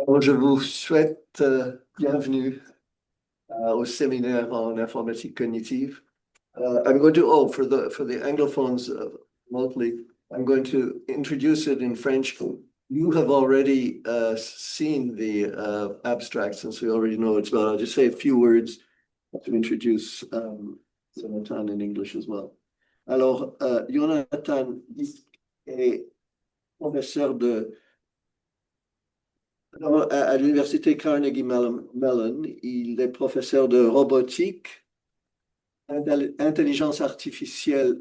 Alors, je vous souhaite bienvenue au séminaire en informatique cognitive. I'm going to, for the Anglophones mostly, I'm going to introduce it in French. You have already seen the abstract since we already know it's about. I'll just say a few words to introduce Yonatan in English as well. Alors, Yonatan BISK est professeur à l'université Carnegie Mellon. Il est professeur de robotique, intelligence artificielle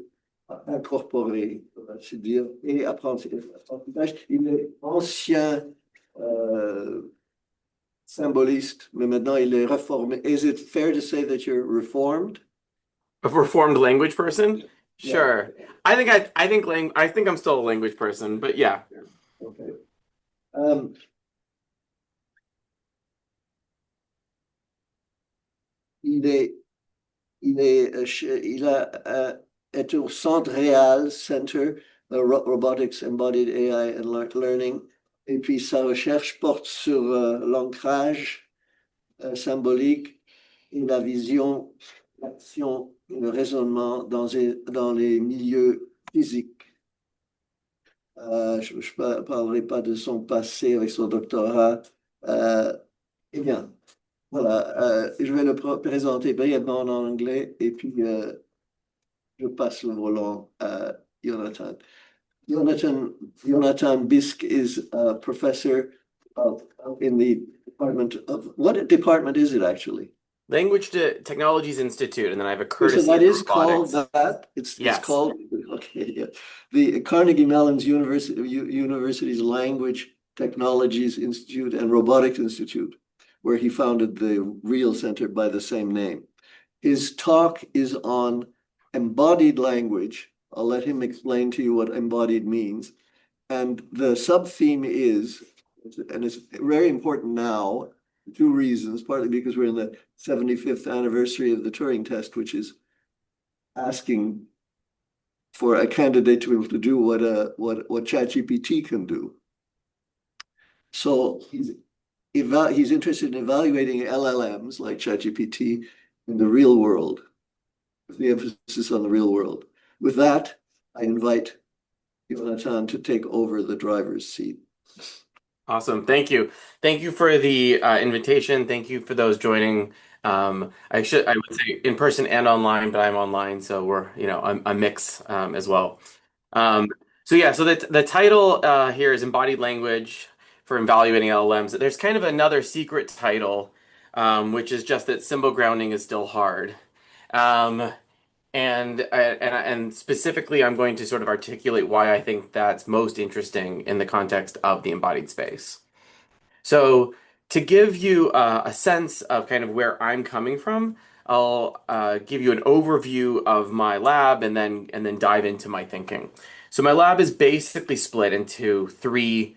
incorporée, on va se dire, et apprentissage. Il est ancien symboliste, mais maintenant il est réformé. Is it fair to say that you're reformed? A reformed language person? Sure. Yeah. I think I'm still a language person, but yeah. Okay. Il est, il a été au Centre Réal, Center Robotics, Embodied AI and Learning. Et puis sa recherche porte sur l'ancrage symbolique et la vision, l'action et le raisonnement dans les milieux physiques. Je ne parlerai pas de son passé avec son doctorat. Eh bien, voilà, je vais le présenter brièvement en anglais et puis je passe le volant à Yonatan. Yonatan BISK is a professor in the department of, what department is it actually? Language Technologies Institute, and then I have a So courtesy that of is called robotics. that? It's Yes. called, okay, yeah. The Carnegie Mellon's University's Language Technologies Institute and Robotics Institute, where he founded the real center by the same name. His talk is on embodied language. I'll let him explain to you what embodied means. And the sub-theme is, and it's very important now, for two reasons, partly because we're in the 75th anniversary of the Turing test, which is asking for a candidate to be able to do what ChatGPT can do. So he's interested in evaluating LLMs like ChatGPT in the real world, with the emphasis on the real world. With that, I invite Yonatan to take over the driver's seat. Awesome. Thank you. Thank you for the invitation. Thank you for those joining. I would say in person and online, but I'm online, so we're, a mix as well. So the title here is Embodied Language for Evaluating LLMs. There's kind of another secret title, which is just that symbol grounding is still hard. And specifically, I'm going to sort of articulate why I think that's most interesting in the context of the embodied space. So to give you a sense of kind of where I'm coming from, I'll give you an overview of my lab and then dive into my thinking. So my lab is basically split into three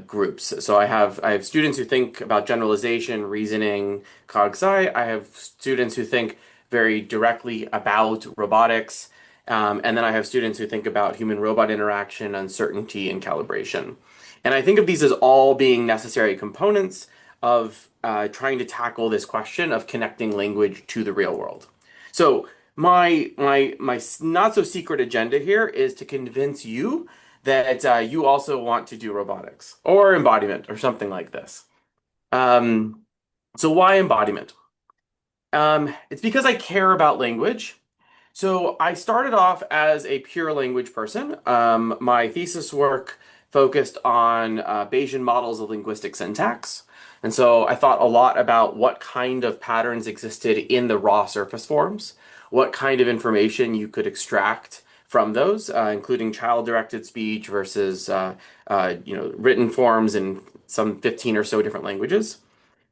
groups. So I have students who think about generalization, reasoning, cog sci. I have students who think very directly about robotics, and then I have students who think about human-robot interaction, uncertainty, and calibration. And I think of these as all being necessary components of trying to tackle this question of connecting language to the real world. So my not so secret agenda here is to convince you that you also want to do robotics or embodiment or something like this. So why embodiment? It's because I care about language. So I started off as a pure language person. My thesis work focused on Bayesian models of linguistic syntax. And so I thought a lot about what kind of patterns existed in the raw surface forms, what kind of information you could extract from those, including child-directed speech versus written forms in some 15 or so different languages.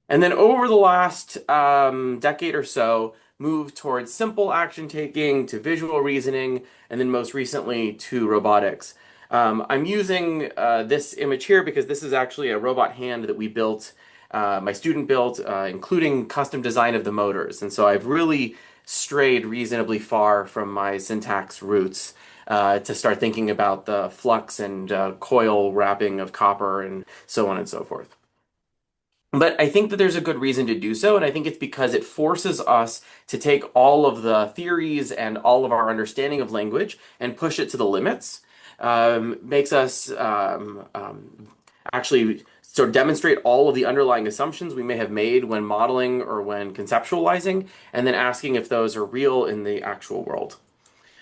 And then over the last decade or so, moved towards simple action taking to visual reasoning, and then most recently to robotics. I'm using this image here because this is actually a robot hand that we built, my student built, including custom design of the motors. And so I've really strayed reasonably far from my syntax roots to start thinking about the flux and coil wrapping of copper and so on and so forth. But I think that there's a good reason to do so, and I think it's because it forces us to take all of the theories and all of our understanding of language and push it to the limits. Makes us actually sort of demonstrate all of the underlying assumptions we may have made when modeling or when conceptualizing, and then asking if those are real in the actual world.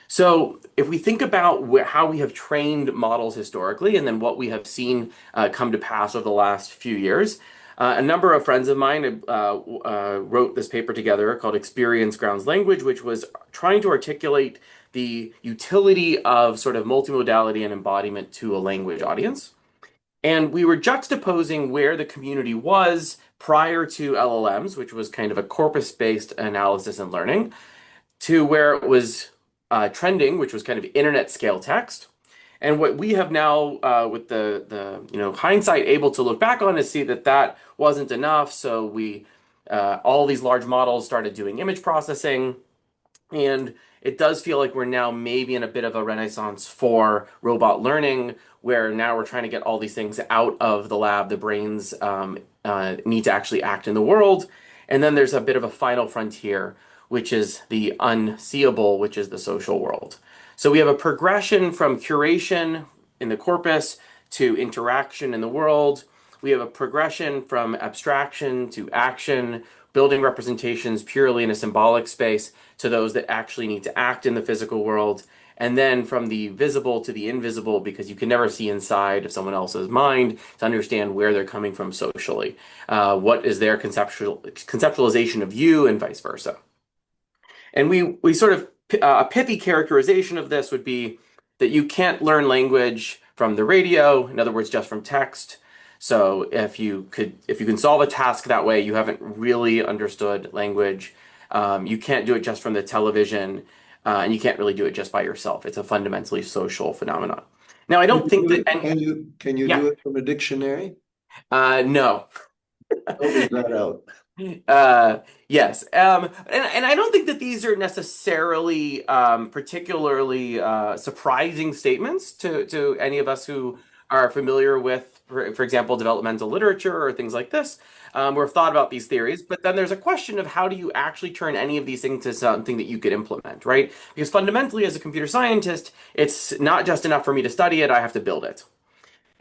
So, if we think about how we have trained models historically and then what we have seen come to pass over the last few years, a number of friends of mine wrote this paper together called Experience Grounds Language, which was trying to articulate the utility of sort of multimodality and embodiment to a language audience. And we were juxtaposing where the community was prior to LLMs, which was kind of a corpus-based analysis and learning, to where it was trending, which was kind of internet scale text. And what we have now, with the hindsight, able to look back on is see that that wasn't enough. So we all these large models started doing image processing, and it does feel like we're now maybe in a bit of a renaissance for robot learning, where now we're trying to get all these things out of the lab. The brains need to actually act in the world. And then there's a bit of a final frontier, which is the unseeable, which is the social world. So we have a progression from curation in the corpus to interaction in the world. We have a progression from abstraction to action, building representations purely in a symbolic space to those that actually need to act in the physical world. And then from the visible to the invisible, because you can never see inside of someone else's mind to understand where they're coming from socially. What is their conceptualization of you, and vice versa. And we sort of a pithy characterization of this would be that you can't learn language from the radio, in other words, just from text. So if you can solve a task that way, you haven't really understood language. You can't do it just from the television, and you can't really do it just by yourself. It's a fundamentally social phenomenon. Now, I Can don't you think do that it, can you yeah, do it from a dictionary? no. Don't leave that out. Yes, and I don't think that these are necessarily particularly surprising statements to any of us who are familiar with, for example, developmental literature or things like this, or have thought about these theories. But then there's a question of how do you actually turn any of these things into something that you could implement, right? Because fundamentally, as a computer scientist, it's not just enough for me to study it, I have to build it.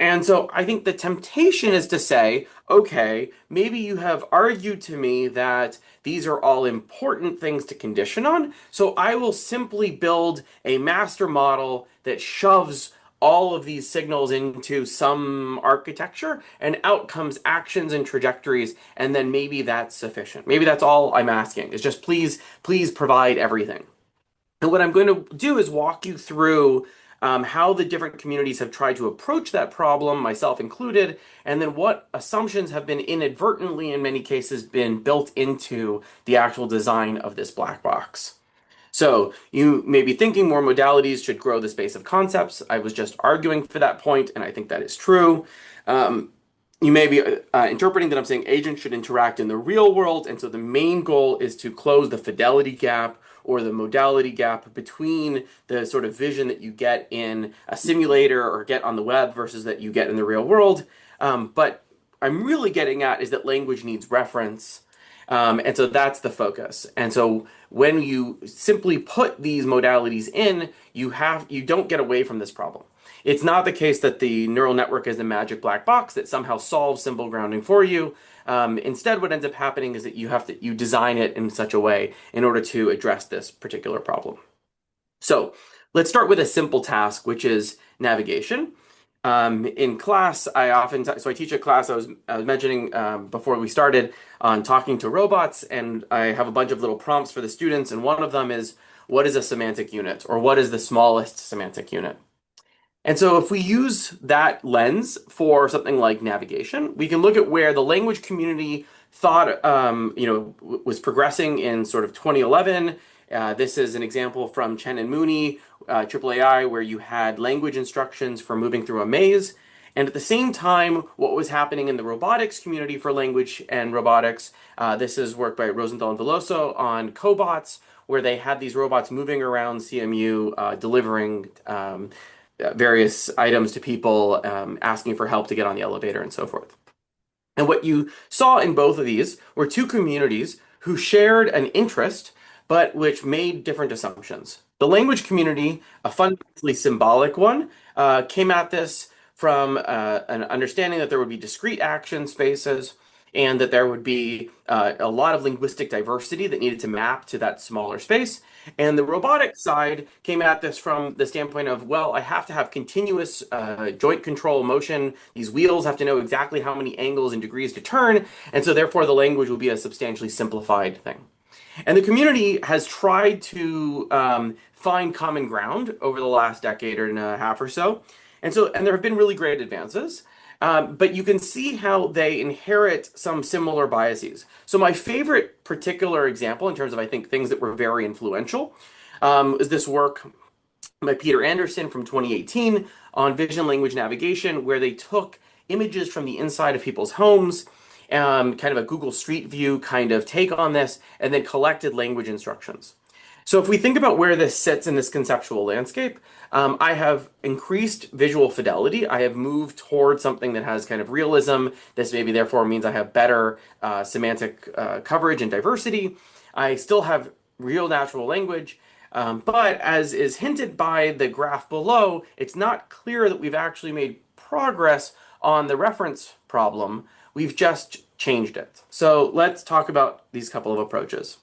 And so I think the temptation is to say, okay, maybe you have argued to me that these are all important things to condition on, so I will simply build a master model that shoves all of these signals into some architecture, and out comes actions and trajectories, and then maybe that's sufficient. Maybe that's all I'm asking, is just please provide everything. And what I'm going to do is walk you through how the different communities have tried to approach that problem, myself included, and then what assumptions have been inadvertently, in many cases, been built into the actual design of this black box. So you may be thinking more modalities should grow the space of concepts. I was just arguing for that point, and I think that is true. Um, you may be interpreting that I'm saying agents should interact in the real world, and so the main goal is to close the fidelity gap or the modality gap between the sort of vision that you get in a simulator or get on the web versus that you get in the real world. But I'm really getting at is that language needs reference. And so that's the focus. And so when you simply put these modalities in, you don't get away from this problem. It's not the case that the neural network is a magic black box that somehow solves symbol grounding for you. Instead, what ends up happening is that you design it in such a way in order to address this particular problem. So let's start with a simple task, which is navigation. In class, so I teach a class I was mentioning before we started on talking to robots, and I have a bunch of little prompts for the students, and one of them is, what is a semantic unit, or what is the smallest semantic unit? And so if we use that lens for something like navigation, we can look at where the language community thought, was progressing in sort of 2011. This is an example from Chen and Mooney, AAAI, where you had language instructions for moving through a maze. And at the same time, what was happening in the robotics community for language and robotics, this is work by Rosenthal and Veloso on cobots, where they had these robots moving around CMU, delivering various items to people, asking for help to get on the elevator and so forth. And what you saw in both of these were two communities who shared an interest, but which made different assumptions. The language community, a fundamentally symbolic one, came at this from an understanding that there would be discrete action spaces and that there would be a lot of linguistic diversity that needed to map to that smaller space. And the robotic side came at this from the standpoint of, well, I have to have continuous joint control motion. These wheels have to know exactly how many angles and degrees to turn. And so therefore the language will be a substantially simplified thing. And the community has tried to find common ground over the last decade and a half or so. And there have been really great advances. But you can see how they inherit some similar biases. So my favorite particular example in terms of, I think, things that were very influential is this work by Peter Anderson from 2018 on vision language navigation, where they took images from the inside of people's homes, kind of a Google Street View kind of take on this, and then collected language instructions. So if we think about where this sits in this conceptual landscape, I have increased visual fidelity. I have moved towards something that has kind of realism. This maybe therefore means I have better semantic coverage and diversity. I still have real natural language. But as is hinted by the graph below, it's not clear that we've actually made progress on the reference problem. We've just changed it. So let's talk about these couple of approaches.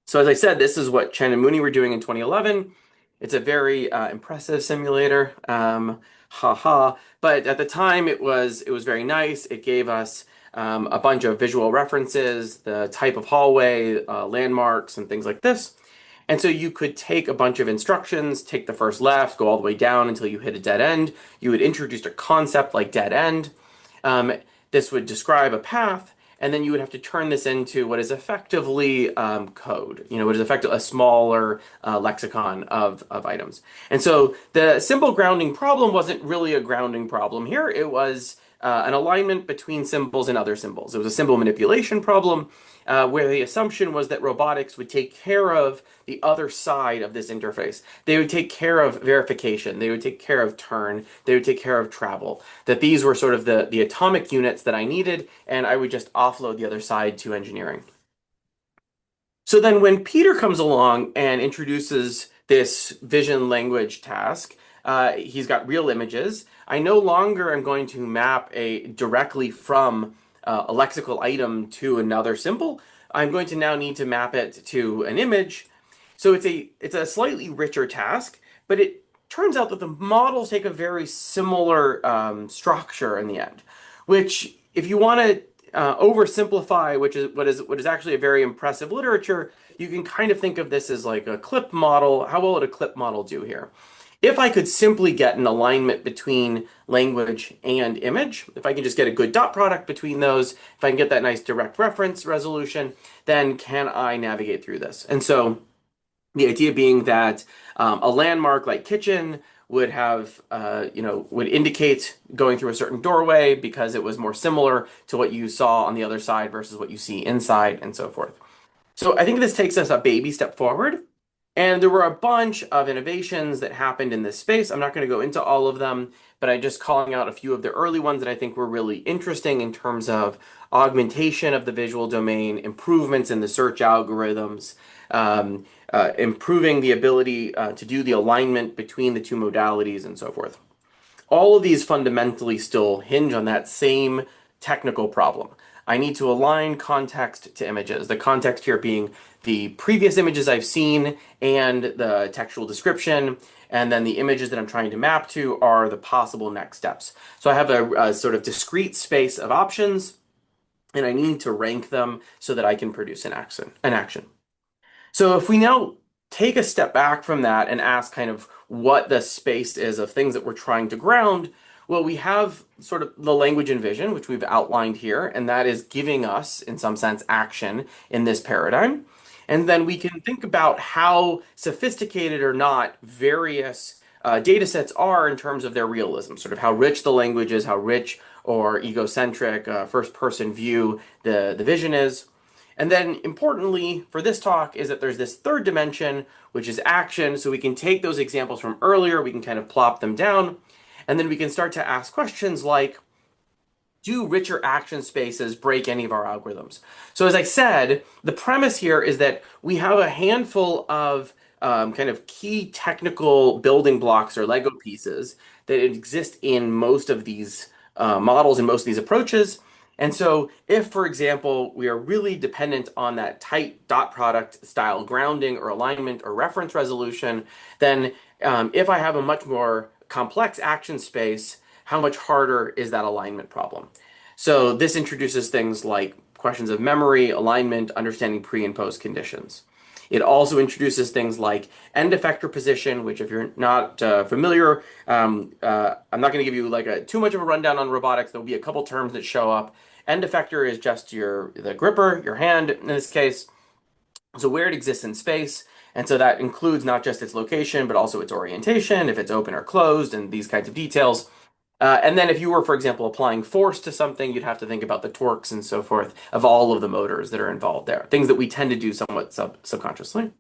So as I said, this is what Chen and Mooney were doing in 2011. It's a very impressive simulator, haha. But at the time, it was very nice. It gave us a bunch of visual references, the type of hallway, landmarks, and things like this. And so you could take a bunch of instructions, take the first left, go all the way down until you hit a dead end. You would introduce a concept like dead end. This would describe a path, and then you would have to turn this into what is effectively code, what is effectively a smaller lexicon of items. And so the simple grounding problem wasn't really a grounding problem here. It was an alignment between symbols and other symbols. It was a symbol manipulation problem where the assumption was that robotics would take care of the other side of this interface. They would take care of verification. They would take care of turn. They would take care of travel. That these were sort of the atomic units that I needed, and I would just offload the other side to engineering. So then when Peter comes along and introduces this vision language task, he's got real images. I no longer am going to map directly from a lexical item to another symbol. I'm going to now need to map it to an image. So it's a slightly richer task, but it turns out that the models take a very similar structure in the end, which if you want to oversimplify, which is what is actually a very impressive literature, you can kind of think of this as like a clip model. How well would a clip model do here? If I could simply get an alignment between language and image, if I can just get a good dot product between those, if I can get that nice direct reference resolution, then can I navigate through this? And so the idea being that a landmark like kitchen would have, would indicate going through a certain doorway because it was more similar to what you saw on the other side versus what you see inside and so forth. So I think this takes us a baby step forward. And there were a bunch of innovations that happened in this space. I'm not going to go into all of them, but I'm just calling out a few of the early ones that I think were really interesting in terms of augmentation of the visual domain, improvements in the search algorithms, improving the ability to do the alignment between the two modalities and so forth. All of these fundamentally still hinge on that same technical problem. I need to align context to images. The context here being the previous images I've seen and the textual description, and then the images that I'm trying to map to are the possible next steps. So I have a sort of discrete space of options, and I need to rank them so that I can produce an action. So if we now take a step back from that and ask kind of what the space is of things that we're trying to ground, well, we have sort of the language and vision, which we've outlined here, and that is giving us, in some sense, action in this paradigm. And then we can think about how sophisticated or not various data sets are in terms of their realism, sort of how rich the language is, how rich or egocentric first-person view the vision is. And then importantly for this talk is that there's this third dimension, which is action. So we can take those examples from earlier, we can kind of plop them down, and then we can start to ask questions like, do richer action spaces break any of our algorithms? So as I said, the premise here is that we have a handful of kind of key technical building blocks or Lego pieces that exist in most of these models and most of these approaches. And so if, for example, we are really dependent on that tight dot product style grounding or alignment or reference resolution, then if I have a much more complex action space, how much harder is that alignment problem? So this introduces things like questions of memory, alignment, understanding pre and post conditions. It also introduces things like end effector position, which if you're not familiar, I'm not going to give you like too much of a rundown on robotics. There'll be a couple terms that show up. End effector is just the gripper, your hand in this case. So where it exists in space. And so that includes not just its location, but also its orientation, if it's open or closed, and these kinds of details. And then if you were, for example, applying force to something, you'd have to think about the torques and so forth of all of the motors that are involved there, things that we tend to do somewhat subconsciously.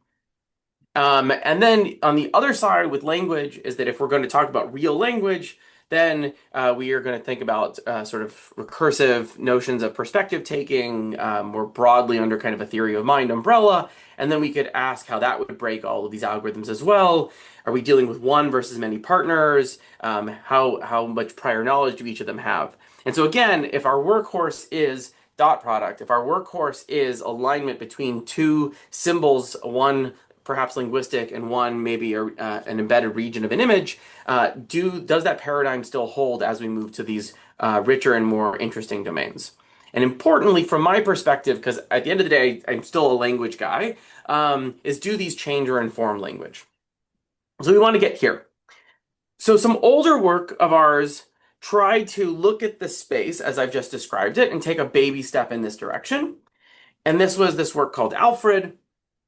And then on the other side with language is that if we're going to talk about real language, then we are going to think about sort of recursive notions of perspective taking more broadly under kind of a theory of mind umbrella. And then we could ask how that would break all of these algorithms as well. Are we dealing with one versus many partners? How much prior knowledge do each of them have? And so again, if our workhorse is dot product, if our workhorse is alignment between two symbols, one perhaps linguistic and one maybe an embedded region of an image, does that paradigm still hold as we move to these richer and more interesting domains? And importantly, from my perspective, because at the end of the day, I'm still a language guy, is do these change or inform language? So we want to get here. So some older work of ours tried to look at the space as I've just described it and take a baby step in this direction. And this was this work called Alfred.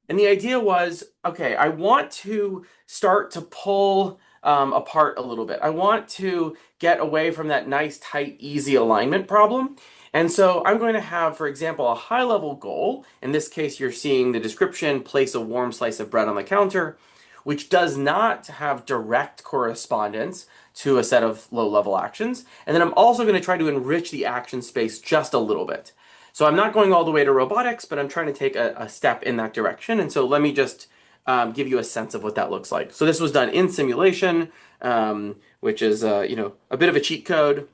And the idea was, okay, I want to start to pull apart a little bit. I want to get away from that nice, tight, easy alignment problem. And so I'm going to have, for example, a high-level goal. In this case, you're seeing the description, place a warm slice of bread on the counter, which does not have direct correspondence to a set of low-level actions. And then I'm also going to try to enrich the action space just a little bit. So I'm not going all the way to robotics, but I'm trying to take a step in that direction. And so let me just give you a sense of what that looks like. So this was done in simulation, which is a bit of a cheat code,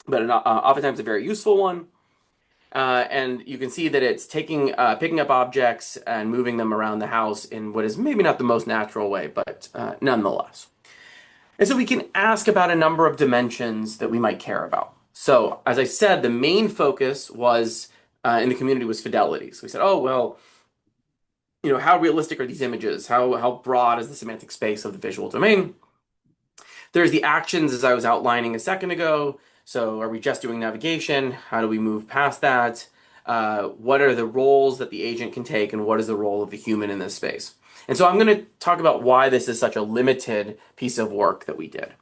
but oftentimes a very useful one. And you can see that it's picking up objects and moving them around the house in what is maybe not the most natural way, but nonetheless. And so we can ask about a number of dimensions that we might care about. So as I said, the main focus was in the community was fidelity. So we said, oh, well, how realistic are these images? How broad is the semantic space of the visual domain? There's the actions, as I was outlining a second ago. So are we just doing navigation? How do we move past that? What are the roles that the agent can take, and what is the role of the human in this space? And so I'm going to talk about why this is such a limited piece of work that we did.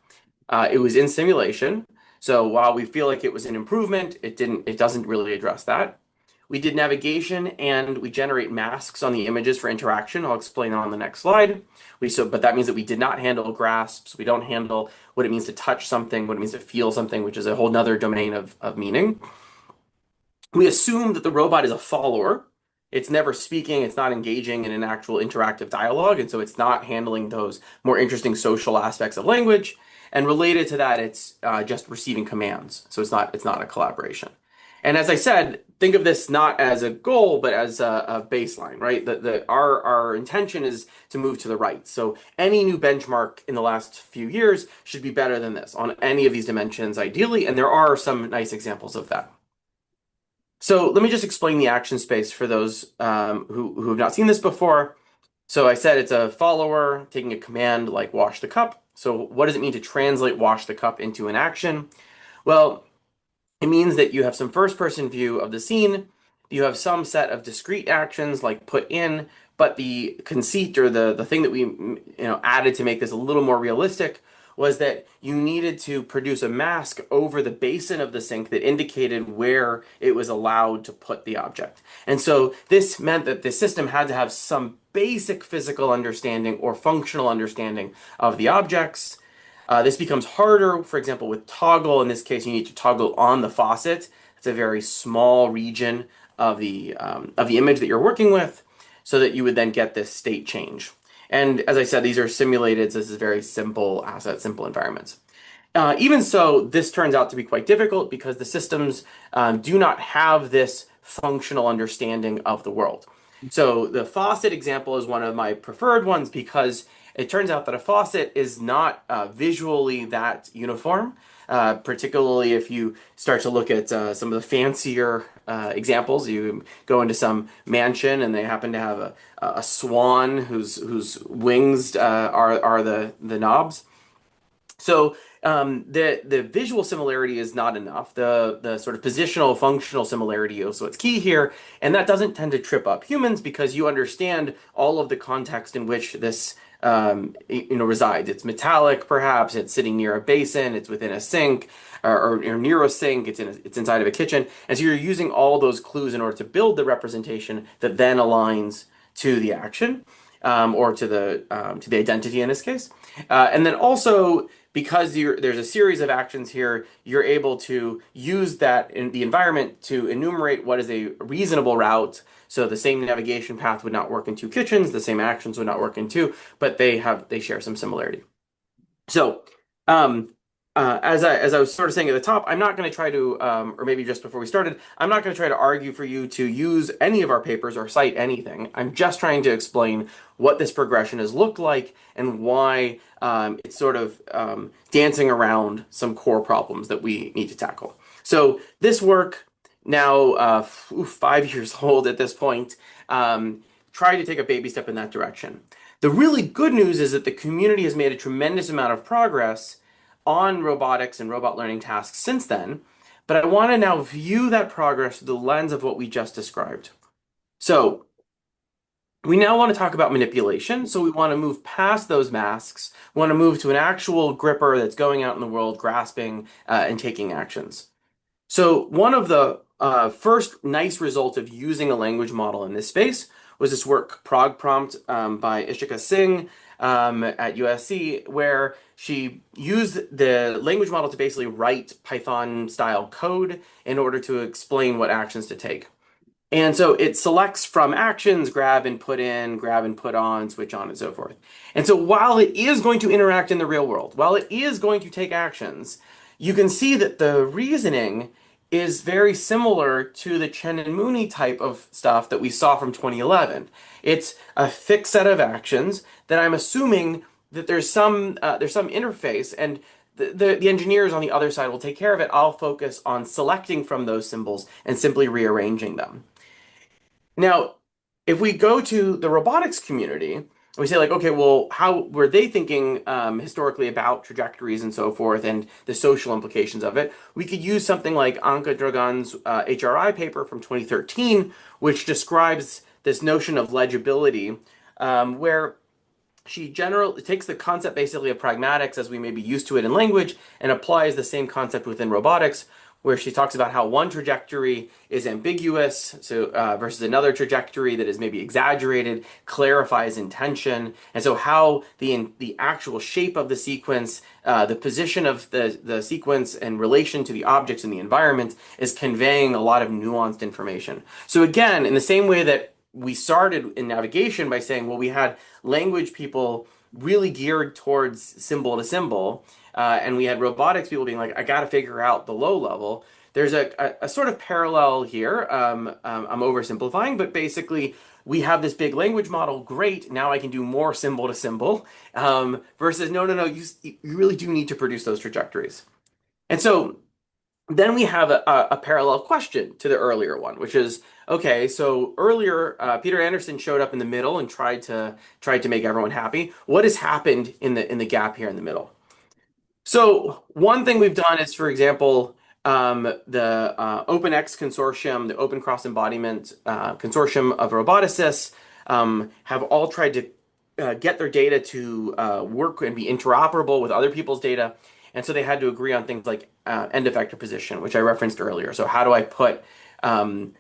It was in simulation. So while we feel like it was an improvement, it doesn't really address that. We did navigation and we generate masks on the images for interaction. I'll explain that on the next slide. But that means that we did not handle grasps. We don't handle what it means to touch something, what it means to feel something, which is a whole nother domain of meaning. We assume that the robot is a follower. It's never speaking, it's not engaging in an actual interactive dialogue, and so it's not handling those more interesting social aspects of language. And related to that, it's just receiving commands. So it's not a collaboration. And as I said, think of this not as a goal, but as a baseline, right? Our intention is to move to the right. So any new benchmark in the last few years should be better than this on any of these dimensions, ideally. And there are some nice examples of that. So let me just explain the action space for those who have not seen this before. So I said it's a follower taking a command like wash the cup. So what does it mean to translate wash the cup into an action? Well, it means that you have some first-person view of the scene. You have some set of discrete actions like put in, but the conceit or the thing that we added to make this a little more realistic was that you needed to produce a mask over the basin of the sink that indicated where it was allowed to put the object. And so this meant that the system had to have some basic physical understanding or functional understanding of the objects. This becomes harder, for example, with toggle. In this case, you need to toggle on the faucet. It's a very small region of the image that you're working with, so that you would then get this state change. And as I said, these are simulated, so this is very simple asset, simple environments. Even so, this turns out to be quite difficult because the systems do not have this functional understanding of the world. So the faucet example is one of my preferred ones because it turns out that a faucet is not visually that uniform, particularly if you start to look at some of the fancier examples. You go into some mansion and they happen to have a swan whose wings are the knobs. So the visual similarity is not enough. The sort of positional functional similarity is what's key here, and that doesn't tend to trip up humans because you understand all of the context in which this resides. It's metallic, perhaps. It's sitting near a basin. It's within a sink, or near a sink. It's inside of a kitchen, and so you're using all those clues in order to build the representation that then aligns to the action. Or to the identity in this case, and then also because there's a series of actions here, you're able to use that in the environment to enumerate what is a reasonable route. So the same navigation path would not work in two kitchens, the same actions would not work in two, but they share some similarity. So, as I was sort of saying at the top, I'm not going to try to, or maybe just before we started, I'm not going to try to argue for you to use any of our papers or cite anything. I'm just trying to explain what this progression has looked like and why it's sort of dancing around some core problems that we need to tackle. So this work, now 5 years old at this point, tried to take a baby step in that direction. The really good news is that the community has made a tremendous amount of progress on robotics and robot learning tasks since then, but I want to now view that progress through the lens of what we just described. So we now want to talk about manipulation. So we want to move past those masks. We want to move to an actual gripper that's going out in the world, grasping and taking actions. So one of the first nice results of using a language model in this space was this work, Prog Prompt, by Ishika Singh at USC, where she used the language model to basically write Python-style code in order to explain what actions to take. And so it selects from actions, grab and put in, grab and put on, switch on, and so forth. And so while it is going to interact in the real world, while it is going to take actions, you can see that the reasoning is very similar to the Chen and Mooney type of stuff that we saw from 2011. It's a fixed set of actions that I'm assuming that there's some interface, and the engineers on the other side will take care of it. I'll focus on selecting from those symbols and simply rearranging them. Now, if we go to the robotics community, we say like, okay, well, how were they thinking historically about trajectories and so forth and the social implications of it? We could use something like Anka Dragan's HRI paper from 2013, which describes this notion of legibility, where she generally takes the concept basically of pragmatics as we may be used to it in language and applies the same concept within robotics, where she talks about how one trajectory is ambiguous, so versus another trajectory that is maybe exaggerated, clarifies intention, and so how the actual shape of the sequence, the position of the sequence in relation to the objects in the environment is conveying a lot of nuanced information. So again, in the same way that we started in navigation by saying, well, we had language people really geared towards symbol to symbol, and we had robotics people being like, I got to figure out the low level. There's a sort of parallel here. I'm oversimplifying, but basically we have this big language model. Great, now I can do more symbol to symbol. Versus no, you really do need to produce those trajectories. And so then we have a parallel question to the earlier one, which is, okay, so earlier Peter Anderson showed up in the middle and tried to make everyone happy. What has happened in the gap here in the middle? So one thing we've done is, for example, the OpenX consortium, the Open Cross Embodiment consortium of roboticists, have all tried to get their data to work and be interoperable with other people's data. And so they had to agree on things like end effector position, which I referenced earlier. So how do I put, figure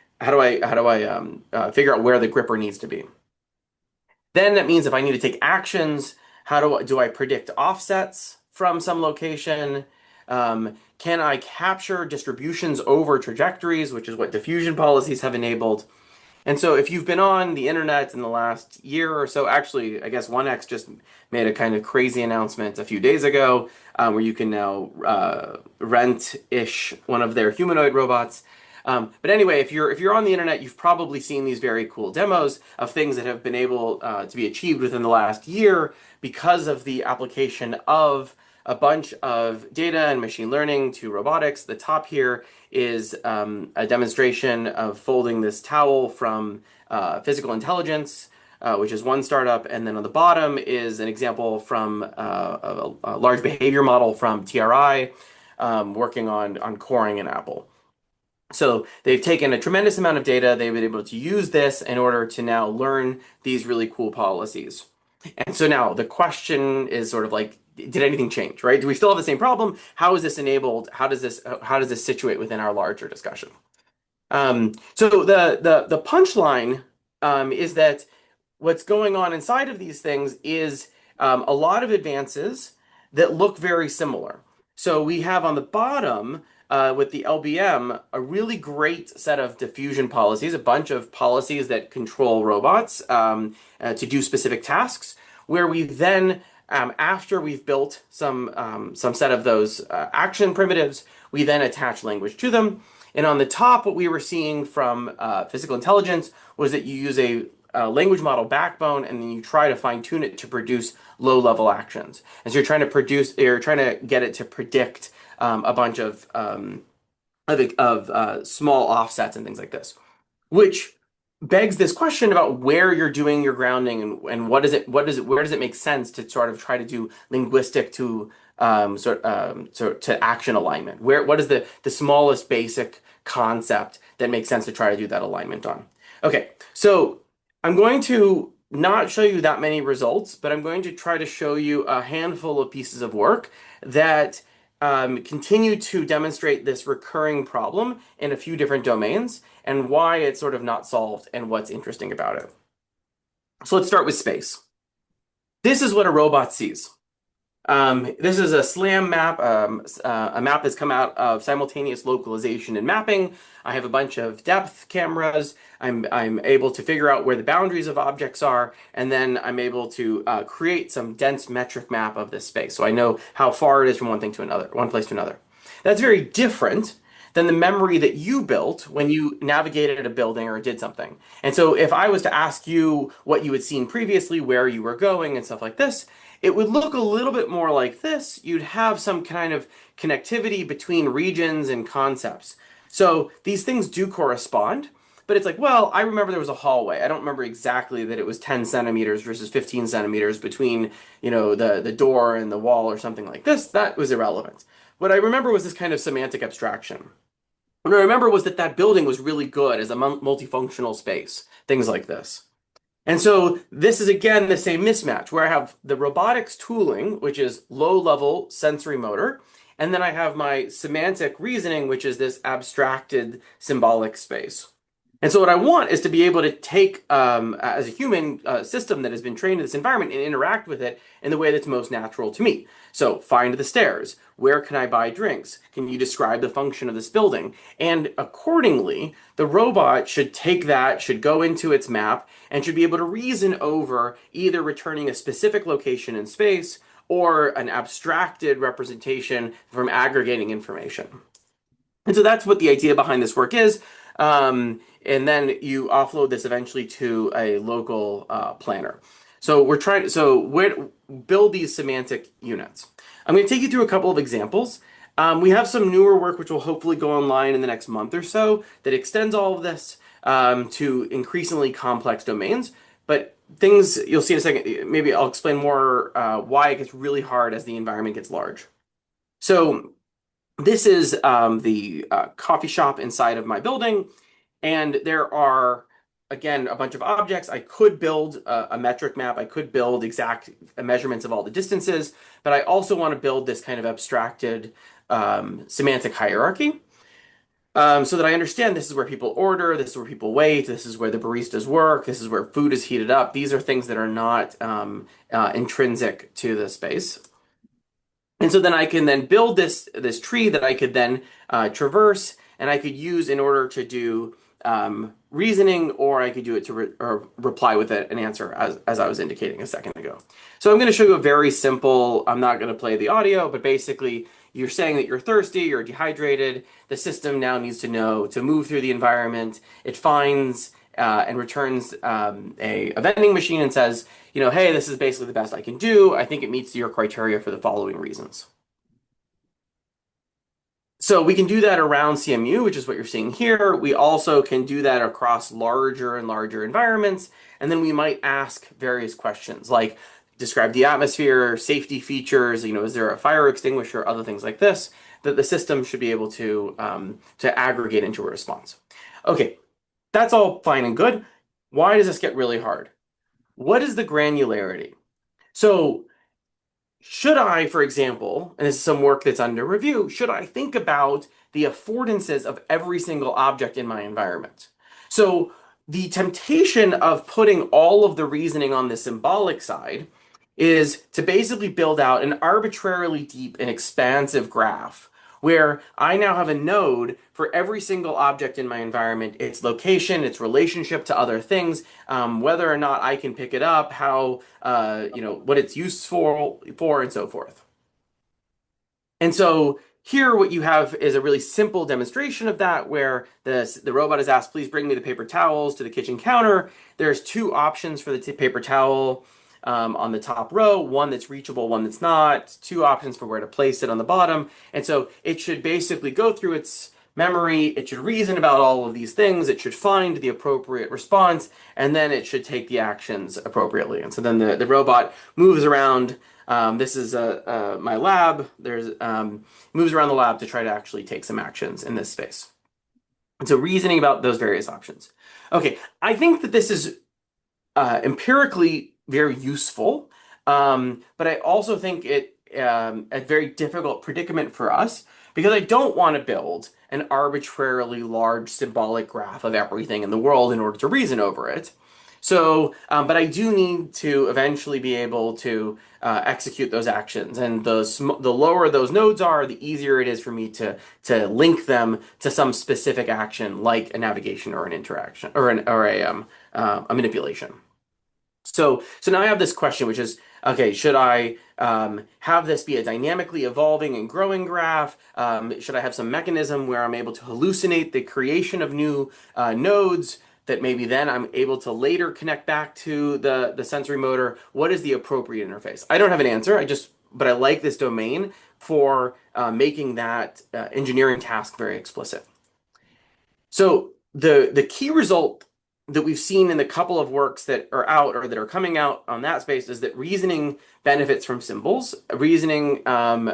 out where the gripper needs to be? Then that means if I need to take actions, how do I predict offsets from some location? Can I capture distributions over trajectories, which is what diffusion policies have enabled? And so if you've been on the internet in the last year or so, actually, I guess 1X just made a kind of crazy announcement a few days ago, where you can now rent-ish one of their humanoid robots. But anyway, if you're on the internet, you've probably seen these very cool demos of things that have been able to be achieved within the last year because of the application of a bunch of data and machine learning to robotics. The top here is a demonstration of folding this towel from physical intelligence, which is one startup. And then on the bottom is an example from a large behavior model from TRI, working on coring an apple. So they've taken a tremendous amount of data. They've been able to use this in order to now learn these really cool policies. And so now the question is sort of like, did anything change, right? Do we still have the same problem? How is this enabled? How does this situate within our larger discussion? So the punchline is that what's going on inside of these things is a lot of advances that look very similar. So we have on the bottom with the LBM a really great set of diffusion policies, a bunch of policies that control robots to do specific tasks, where we then after we've built some set of those action primitives, we then attach language to them. And on the top, what we were seeing from physical intelligence was that you use a language model backbone, and then you try to fine tune it to produce low-level actions. And so you're trying to get it to predict a bunch of small offsets and things like this, which begs this question about where you're doing your grounding and where does it make sense to sort of try to do linguistic to to action alignment? What is the smallest basic concept that makes sense to try to do that alignment on? Okay, so I'm going to not show you that many results, but I'm going to try to show you a handful of pieces of work that continue to demonstrate this recurring problem in a few different domains and why it's sort of not solved and what's interesting about it. So let's start with space. This is what a robot sees. This is a SLAM map, a map that's come out of simultaneous localization and mapping. I have a bunch of depth cameras. I'm able to figure out where the boundaries of objects are, and then I'm able to create some dense metric map of this space. So I know how far it is from one place to another. That's very different than the memory that you built when you navigated a building or did something. And so if I was to ask you what you had seen previously, where you were going and stuff like this, it would look a little bit more like this. You'd have some kind of connectivity between regions and concepts. So these things do correspond, but it's like, well, I remember there was a hallway. I don't remember exactly that it was 10 centimeters versus 15 centimeters between, the door and the wall or something like this. That was irrelevant. What I remember was this kind of semantic abstraction. What I remember was that building was really good as a multifunctional space, things like this. And so this is, again, the same mismatch where I have the robotics tooling, which is low-level sensorimotor, and then I have my semantic reasoning, which is this abstracted symbolic space. And so what I want is to be able to take, as a human system that has been trained in this environment, and interact with it in the way that's most natural to me. So find the stairs. Where can I buy drinks? Can you describe the function of this building? And accordingly, the robot should take that, should go into its map, and should be able to reason over either returning a specific location in space or an abstracted representation from aggregating information. And so that's what the idea behind this work is. And then you offload this eventually to a local planner. So where build these semantic units. I'm going to take you through a couple of examples. We have some newer work which will hopefully go online in the next month or so that extends all of this to increasingly complex domains. But things you'll see in a second, maybe I'll explain more why it gets really hard as the environment gets large. So this is the coffee shop inside of my building. And there are, again, a bunch of objects. I could build a metric map. I could build exact measurements of all the distances. But I also want to build this kind of abstracted semantic hierarchy so that I understand this is where people order, this is where people wait, this is where the baristas work, this is where food is heated up. These are things that are not intrinsic to the space. And so then I can then build this tree that I could then traverse and I could use in order to do reasoning, or I could do it to or reply with an answer as I was indicating a second ago. So I'm going to show you a very simple, I'm not going to play the audio, but basically you're saying that you're thirsty, you're dehydrated. The system now needs to know to move through the environment. It finds and returns a vending machine and says, you know, hey, this is basically the best I can do. I think it meets your criteria for the following reasons. So we can do that around CMU, which is what you're seeing here. We also can do that across larger and larger environments. And then we might ask various questions like describe the atmosphere, safety features, you know, is there a fire extinguisher, other things like this, that the system should be able to aggregate into a response. Okay, that's all fine and good. Why does this get really hard? What is the granularity? So should I, for example, and this is some work that's under review, should I think about the affordances of every single object in my environment? So the temptation of putting all of the reasoning on the symbolic side is to basically build out an arbitrarily deep and expansive graph where I now have a node for every single object in my environment, its location, its relationship to other things, whether or not I can pick it up, how, you know, what it's used for, and so forth. And so here what you have is a really simple demonstration of that where the robot is asked, please bring me the paper towels to the kitchen counter. There's two options for the paper towel on the top row, one that's reachable, one that's not, two options for where to place it on the bottom. And so it should basically go through its memory, it should reason about all of these things, it should find the appropriate response, and then it should take the actions appropriately. And so then the robot moves around. This is my lab. There's moves around the lab to try to actually take some actions in this space. And so reasoning about those various options. Okay, I think that this is empirically very useful, but I also think it a very difficult predicament for us because I don't want to build an arbitrarily large symbolic graph of everything in the world in order to reason over it. So, but I do need to eventually be able to execute those actions, and the lower those nodes are, the easier it is for me to link them to some specific action, like a navigation or an interaction or a manipulation. So now I have this question, which is, okay, should I have this be a dynamically evolving and growing graph? Should I have some mechanism where I'm able to hallucinate the creation of new nodes that maybe then I'm able to later connect back to the sensory motor? What is the appropriate interface? I don't have an answer. But I like this domain for making that engineering task very explicit. So the key result that we've seen in the couple of works that are out or that are coming out on that space is that reasoning benefits from symbols. Reasoning, I'm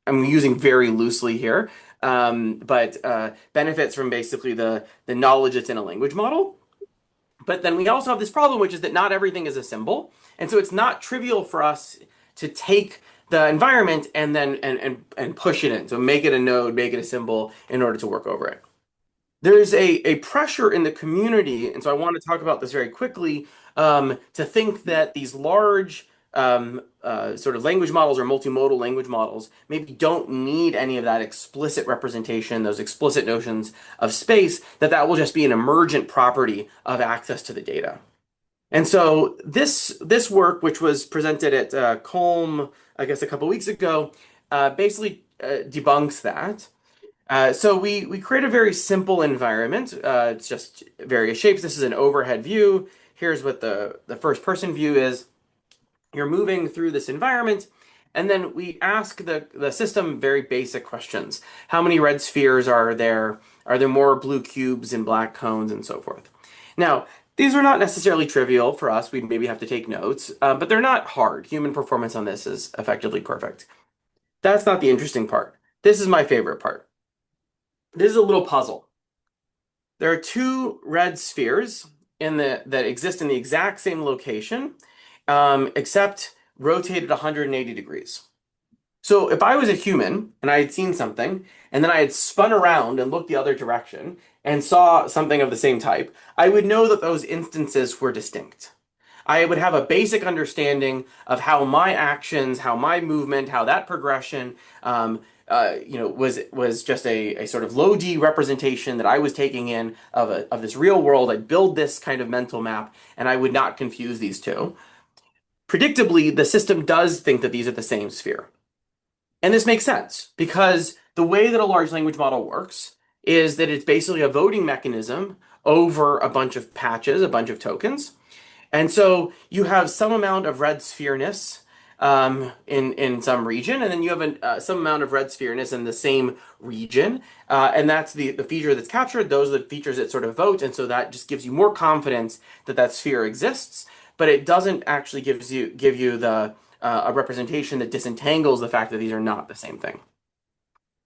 using very loosely here, but benefits from basically the knowledge that's in a language model. But then we also have this problem, which is that not everything is a symbol. And so it's not trivial for us to take the environment and then and push it in. So make it a node, make it a symbol in order to work over it. There's a pressure in the community, and so I want to talk about this very quickly, to think that these large sort of language models or multimodal language models maybe don't need any of that explicit representation, those explicit notions of space, that will just be an emergent property of access to the data. And so this work, which was presented at Colm, I guess a couple weeks ago, basically debunks that. So we create a very simple environment. It's just various shapes. This is an overhead view. Here's what the first person view is. You're moving through this environment, and then we ask the system very basic questions. How many red spheres are there? Are there more blue cubes and black cones and so forth? Now, these are not necessarily trivial for us. We'd maybe have to take notes, but they're not hard. Human performance on this is effectively perfect. That's not the interesting part. This is my favorite part. This is a little puzzle. There are two red spheres that exist in the exact same location, except rotated 180 degrees. So if I was a human and I had seen something, and then I had spun around and looked the other direction and saw something of the same type, I would know that those instances were distinct. I would have a basic understanding of how my actions, how my movement, how that progression, was just a sort of low D representation that I was taking in of this real world. I'd build this kind of mental map, and I would not confuse these two. Predictably, the system does think that these are the same sphere. And this makes sense because the way that a large language model works is that it's basically a voting mechanism over a bunch of patches, a bunch of tokens. And so you have some amount of red sphereness in some region, and then you have some amount of red sphereness in the same region. And that's the feature that's captured. Those are the features that sort of vote. And so that just gives you more confidence that that sphere exists. But it doesn't actually give you a representation that disentangles the fact that these are not the same thing.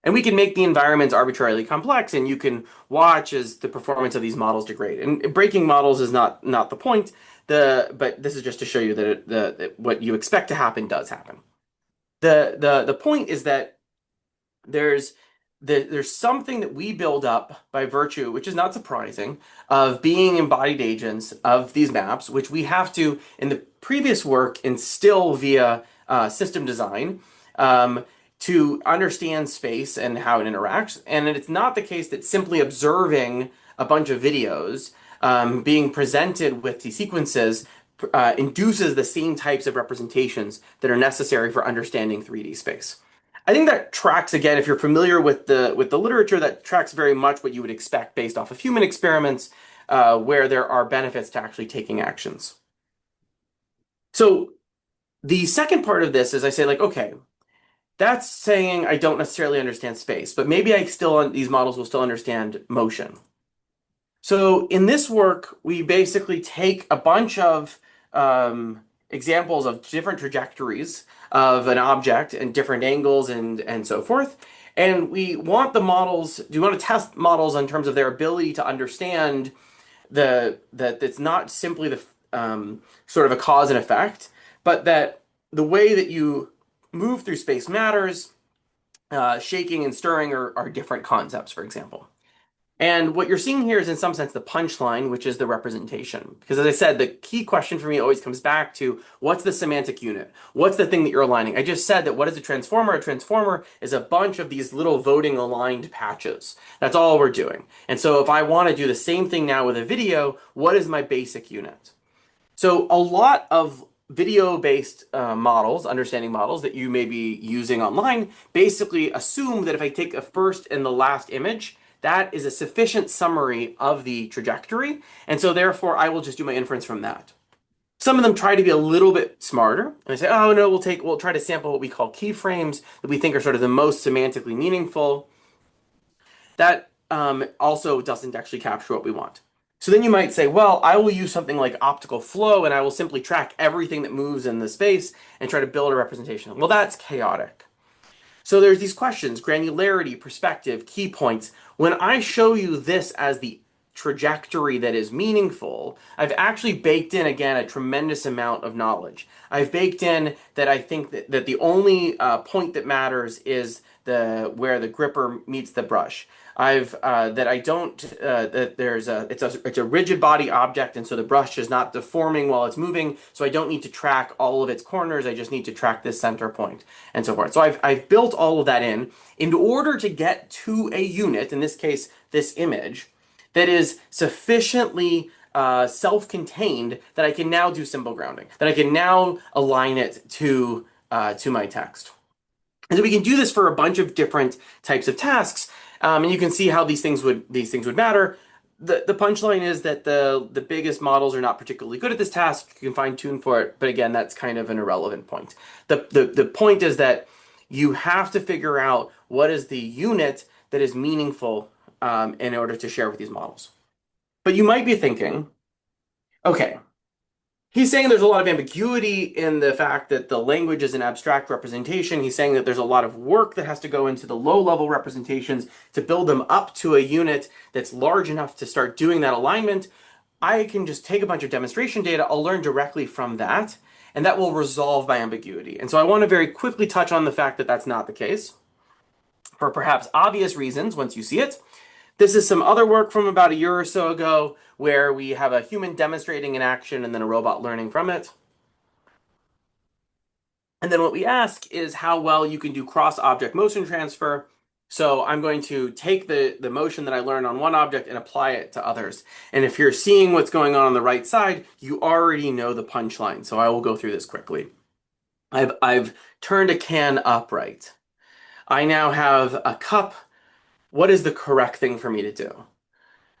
And we can make the environments arbitrarily complex, and you can watch as the performance of these models degrade. And breaking models is not the point. But this is just to show you that what you expect to happen does happen. The point is that there's something that we build up by virtue, which is not surprising, of being embodied agents of these maps, which we have to, in the previous work, instill via system design to understand space and how it interacts. And it's not the case that simply observing a bunch of videos being presented with these sequences induces the same types of representations that are necessary for understanding 3D space. I think that tracks, again, if you're familiar with the literature, that tracks very much what you would expect based off of human experiments, where there are benefits to actually taking actions. So the second part of this is I say, like, okay, that's saying I don't necessarily understand space, but maybe these models will still understand motion. So in this work, we basically take a bunch of examples of different trajectories of an object and different angles and so forth. And we want we want to test models in terms of their ability to understand that it's not simply the sort of a cause and effect, but that the way that you move through space matters. Shaking and stirring are different concepts, for example. And what you're seeing here is, in some sense, the punchline, which is the representation. Because as I said, the key question for me always comes back to what's the semantic unit? What's the thing that you're aligning? I just said that what is a transformer? A transformer is a bunch of these little voting aligned patches. That's all we're doing. And so if I want to do the same thing now with a video, what is my basic unit? So a lot of video-based models, understanding models that you may be using online, basically assume that if I take a first and the last image, that is a sufficient summary of the trajectory, and so therefore I will just do my inference from that. Some of them try to be a little bit smarter, and they say, oh no, we'll try to sample what we call keyframes that we think are sort of the most semantically meaningful. That also doesn't actually capture what we want. So then you might say, well, I will use something like optical flow, and I will simply track everything that moves in the space and try to build a representation. Well, that's chaotic. So there's these questions: granularity, perspective, key points. When I show you this as the trajectory that is meaningful, I've actually baked in, again, a tremendous amount of knowledge. I've baked in that I think that the only point that matters is where the gripper meets the brush. It's a rigid body object, and so the brush is not deforming while it's moving, so I don't need to track all of its corners. I just need to track this center point and so forth. So I've built all of that in order to get to a unit, in this case this image, that is sufficiently self-contained that I can now do symbol grounding, that I can now align it to my text. And so we can do this for a bunch of different types of tasks, and you can see how these things would matter. The punchline is that the biggest models are not particularly good at this task. You can fine tune for it, but again, that's kind of an irrelevant point. The point is that you have to figure out what is the unit that is meaningful in order to share with these models. But you might be thinking, okay, he's saying there's a lot of ambiguity in the fact that the language is an abstract representation. He's saying that there's a lot of work that has to go into the low-level representations to build them up to a unit that's large enough to start doing that alignment. I can just take a bunch of demonstration data, I'll learn directly from that, and that will resolve my ambiguity. And so I want to very quickly touch on the fact that that's not the case, for perhaps obvious reasons once you see it. This is some other work from about a year or so ago where we have a human demonstrating an action and then a robot learning from it. And then what we ask is how well you can do cross-object motion transfer. So I'm going to take the motion that I learned on one object and apply it to others. And if you're seeing what's going on the right side, you already know the punchline. So I will go through this quickly. I've turned a can upright. I now have a cup. What is the correct thing for me to do?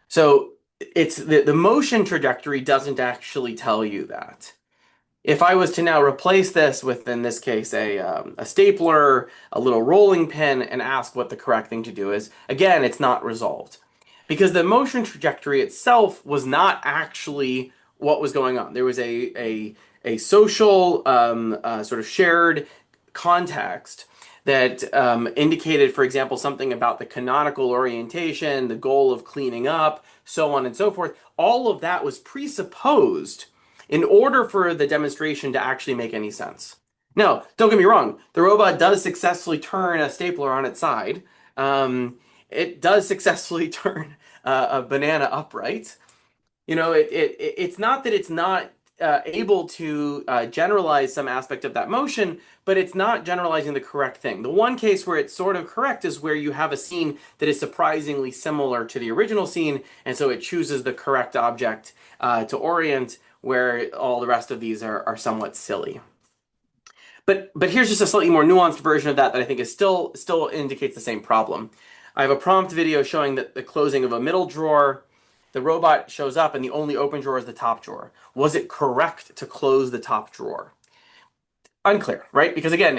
So it's the motion trajectory doesn't actually tell you that. If I was to now replace this with, in this case, a stapler, a little rolling pin, and ask what the correct thing to do is, again, it's not resolved. Because the motion trajectory itself was not actually what was going on. There was a social sort of shared context that indicated, for example, something about the canonical orientation, the goal of cleaning up, so on and so forth. All of that was presupposed in order for the demonstration to actually make any sense. Now, don't get me wrong, the robot does successfully turn a stapler on its side. It does successfully turn a banana upright. You know, it's not that it's not able to generalize some aspect of that motion, but it's not generalizing the correct thing. The one case where it's sort of correct is where you have a scene that is surprisingly similar to the original scene, and so it chooses the correct object to orient, where all the rest of these are somewhat silly. But here's just a slightly more nuanced version of that I think is still indicates the same problem. I have a prompt video showing that the closing of a middle drawer, the robot shows up and the only open drawer is the top drawer. Was it correct to close the top drawer? Unclear, right? Because again,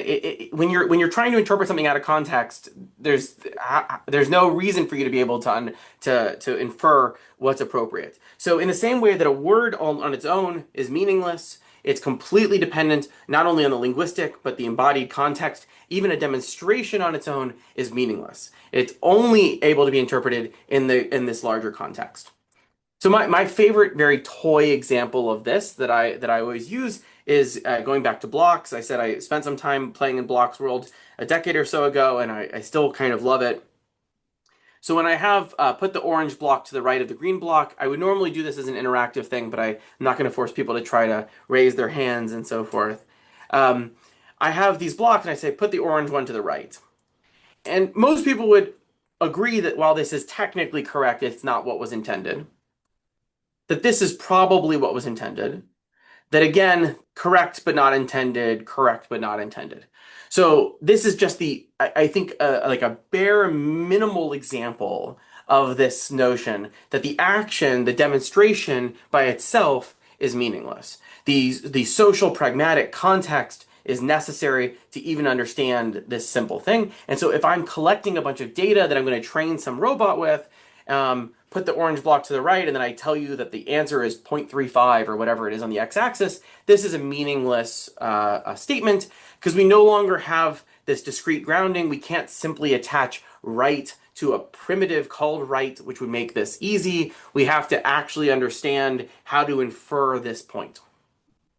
when you're trying to interpret something out of context, there's no reason for you to be able to infer what's appropriate. So in the same way that a word on its own is meaningless, it's completely dependent not only on the linguistic but the embodied context. Even a demonstration on its own is meaningless. It's only able to be interpreted in this larger context. So my favorite very toy example of this that I always use is going back to blocks. I said I spent some time playing in Blocks World a decade or so ago, and I still kind of love it. So when I have put the orange block to the right of the green block, I would normally do this as an interactive thing, but I'm not going to force people to try to raise their hands and so forth. I have these blocks, and I say, put the orange one to the right. And most people would agree that while this is technically correct, it's not what was intended. That this is probably what was intended. That again, correct but not intended, correct but not intended. So this is just I think like a bare minimal example of this notion that the action, the demonstration by itself is meaningless. The social pragmatic context is necessary to even understand this simple thing. And so if I'm collecting a bunch of data that I'm going to train some robot with, put the orange block to the right, and then I tell you that the answer is 0.35 or whatever it is on the x-axis, this is a meaningless statement because we no longer have this discrete grounding. We can't simply attach right to a primitive called right, which would make this easy. We have to actually understand how to infer this point.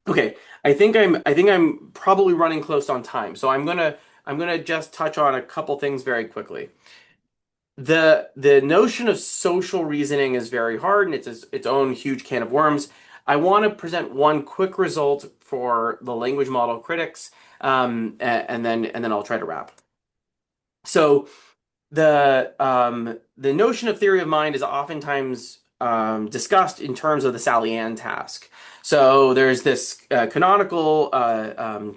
Okay, I think I'm probably running close on time, so I'm gonna just touch on a couple things very quickly. The notion of social reasoning is very hard, and it's its own huge can of worms. I want to present one quick result for the language model critics, and then I'll try to wrap. So the notion of theory of mind is oftentimes discussed in terms of the Sally Ann task. So there's this canonical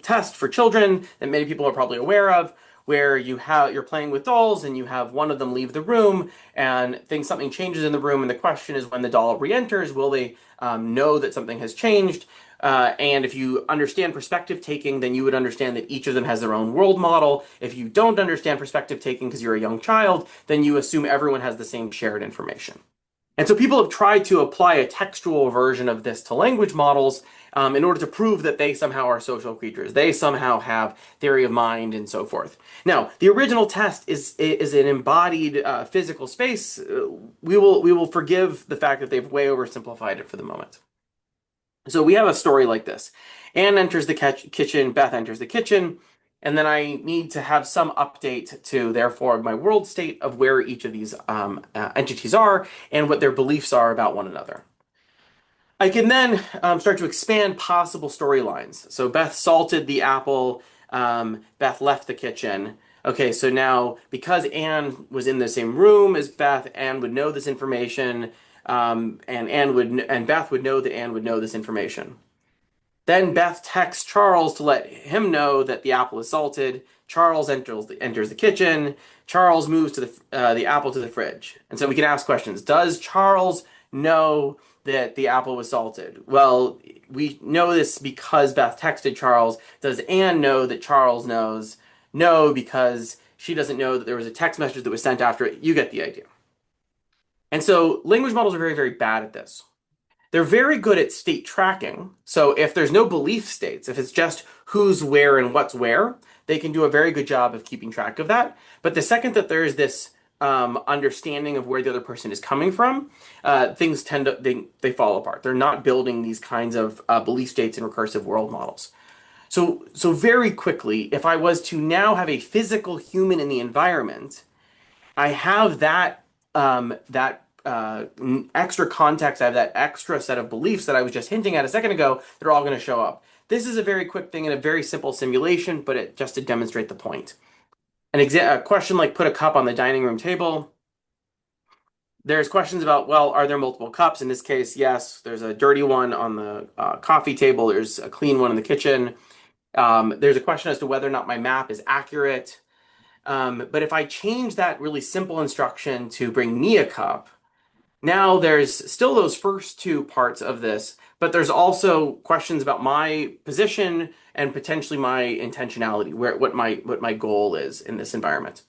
test for children that many people are probably aware of, where you're playing with dolls and you have one of them leave the room and something changes in the room, and the question is, when the doll re-enters, will they know that something has changed? And if you understand perspective taking, then you would understand that each of them has their own world model. If you don't understand perspective taking because you're a young child, then you assume everyone has the same shared information. And so people have tried to apply a textual version of this to language models in order to prove that they somehow are social creatures. They somehow have theory of mind and so forth. Now, the original test is an embodied physical space. We will forgive the fact that they've way oversimplified it for the moment. So we have a story like this. Anne enters the kitchen, Beth enters the kitchen. And then I need to have some update to, therefore, my world state of where each of these entities are and what their beliefs are about one another. I can then start to expand possible storylines. So Beth salted the apple. Beth left the kitchen. Okay, so now because Anne was in the same room as Beth, Anne would know this information, and Beth would know that Anne would know this information. Then Beth texts Charles to let him know that the apple is salted. Charles enters the kitchen. Charles moves to the apple to the fridge. And so we can ask questions. Does Charles know that the apple was salted? Well, we know this because Beth texted Charles. Does Anne know that Charles knows? No, because she doesn't know that there was a text message that was sent after it. You get the idea. And so language models are very, very bad at this. They're very good at state tracking. So if there's no belief states, if it's just who's where and what's where, they can do a very good job of keeping track of that. But the second that there is this understanding of where the other person is coming from, things tend to they fall apart. They're not building these kinds of belief states in recursive world models. So very quickly, if I was to now have a physical human in the environment, I have that extra context. I have that extra set of beliefs that I was just hinting at a second ago that are all going to show up. This is a very quick thing and a very simple simulation, but just to demonstrate the point. A question like put a cup on the dining room table. There's questions about, well, are there multiple cups? In this case, yes. There's a dirty one on the coffee table. There's a clean one in the kitchen. There's a question as to whether or not my map is accurate. But if I change that really simple instruction to bring me a cup, now there's still those first two parts of this, but there's also questions about my position and potentially my intentionality, what my goal is in this environment.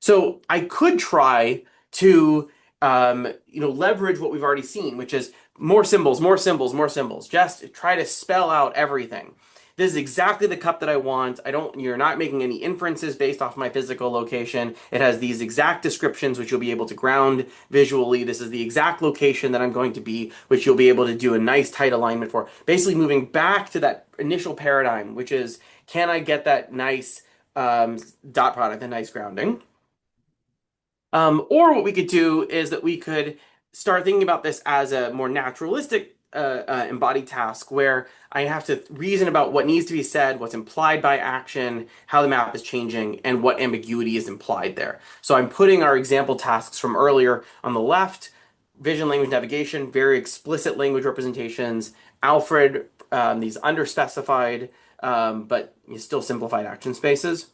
So I could try to leverage what we've already seen, which is more symbols, more symbols, more symbols. Just try to spell out everything. This is exactly the cup that I want. You're not making any inferences based off my physical location. It has these exact descriptions, which you'll be able to ground visually. This is the exact location that I'm going to be, which you'll be able to do a nice tight alignment for. Basically moving back to that initial paradigm, which is, can I get that nice dot product, a nice grounding? Or what we could do is that we could start thinking about this as a more naturalistic embodied task where I have to reason about what needs to be said, what's implied by action, how the map is changing, and what ambiguity is implied there. So I'm putting our example tasks from earlier on the left, vision, language, navigation, very explicit language representations, Alfred, these underspecified, but still simplified action spaces.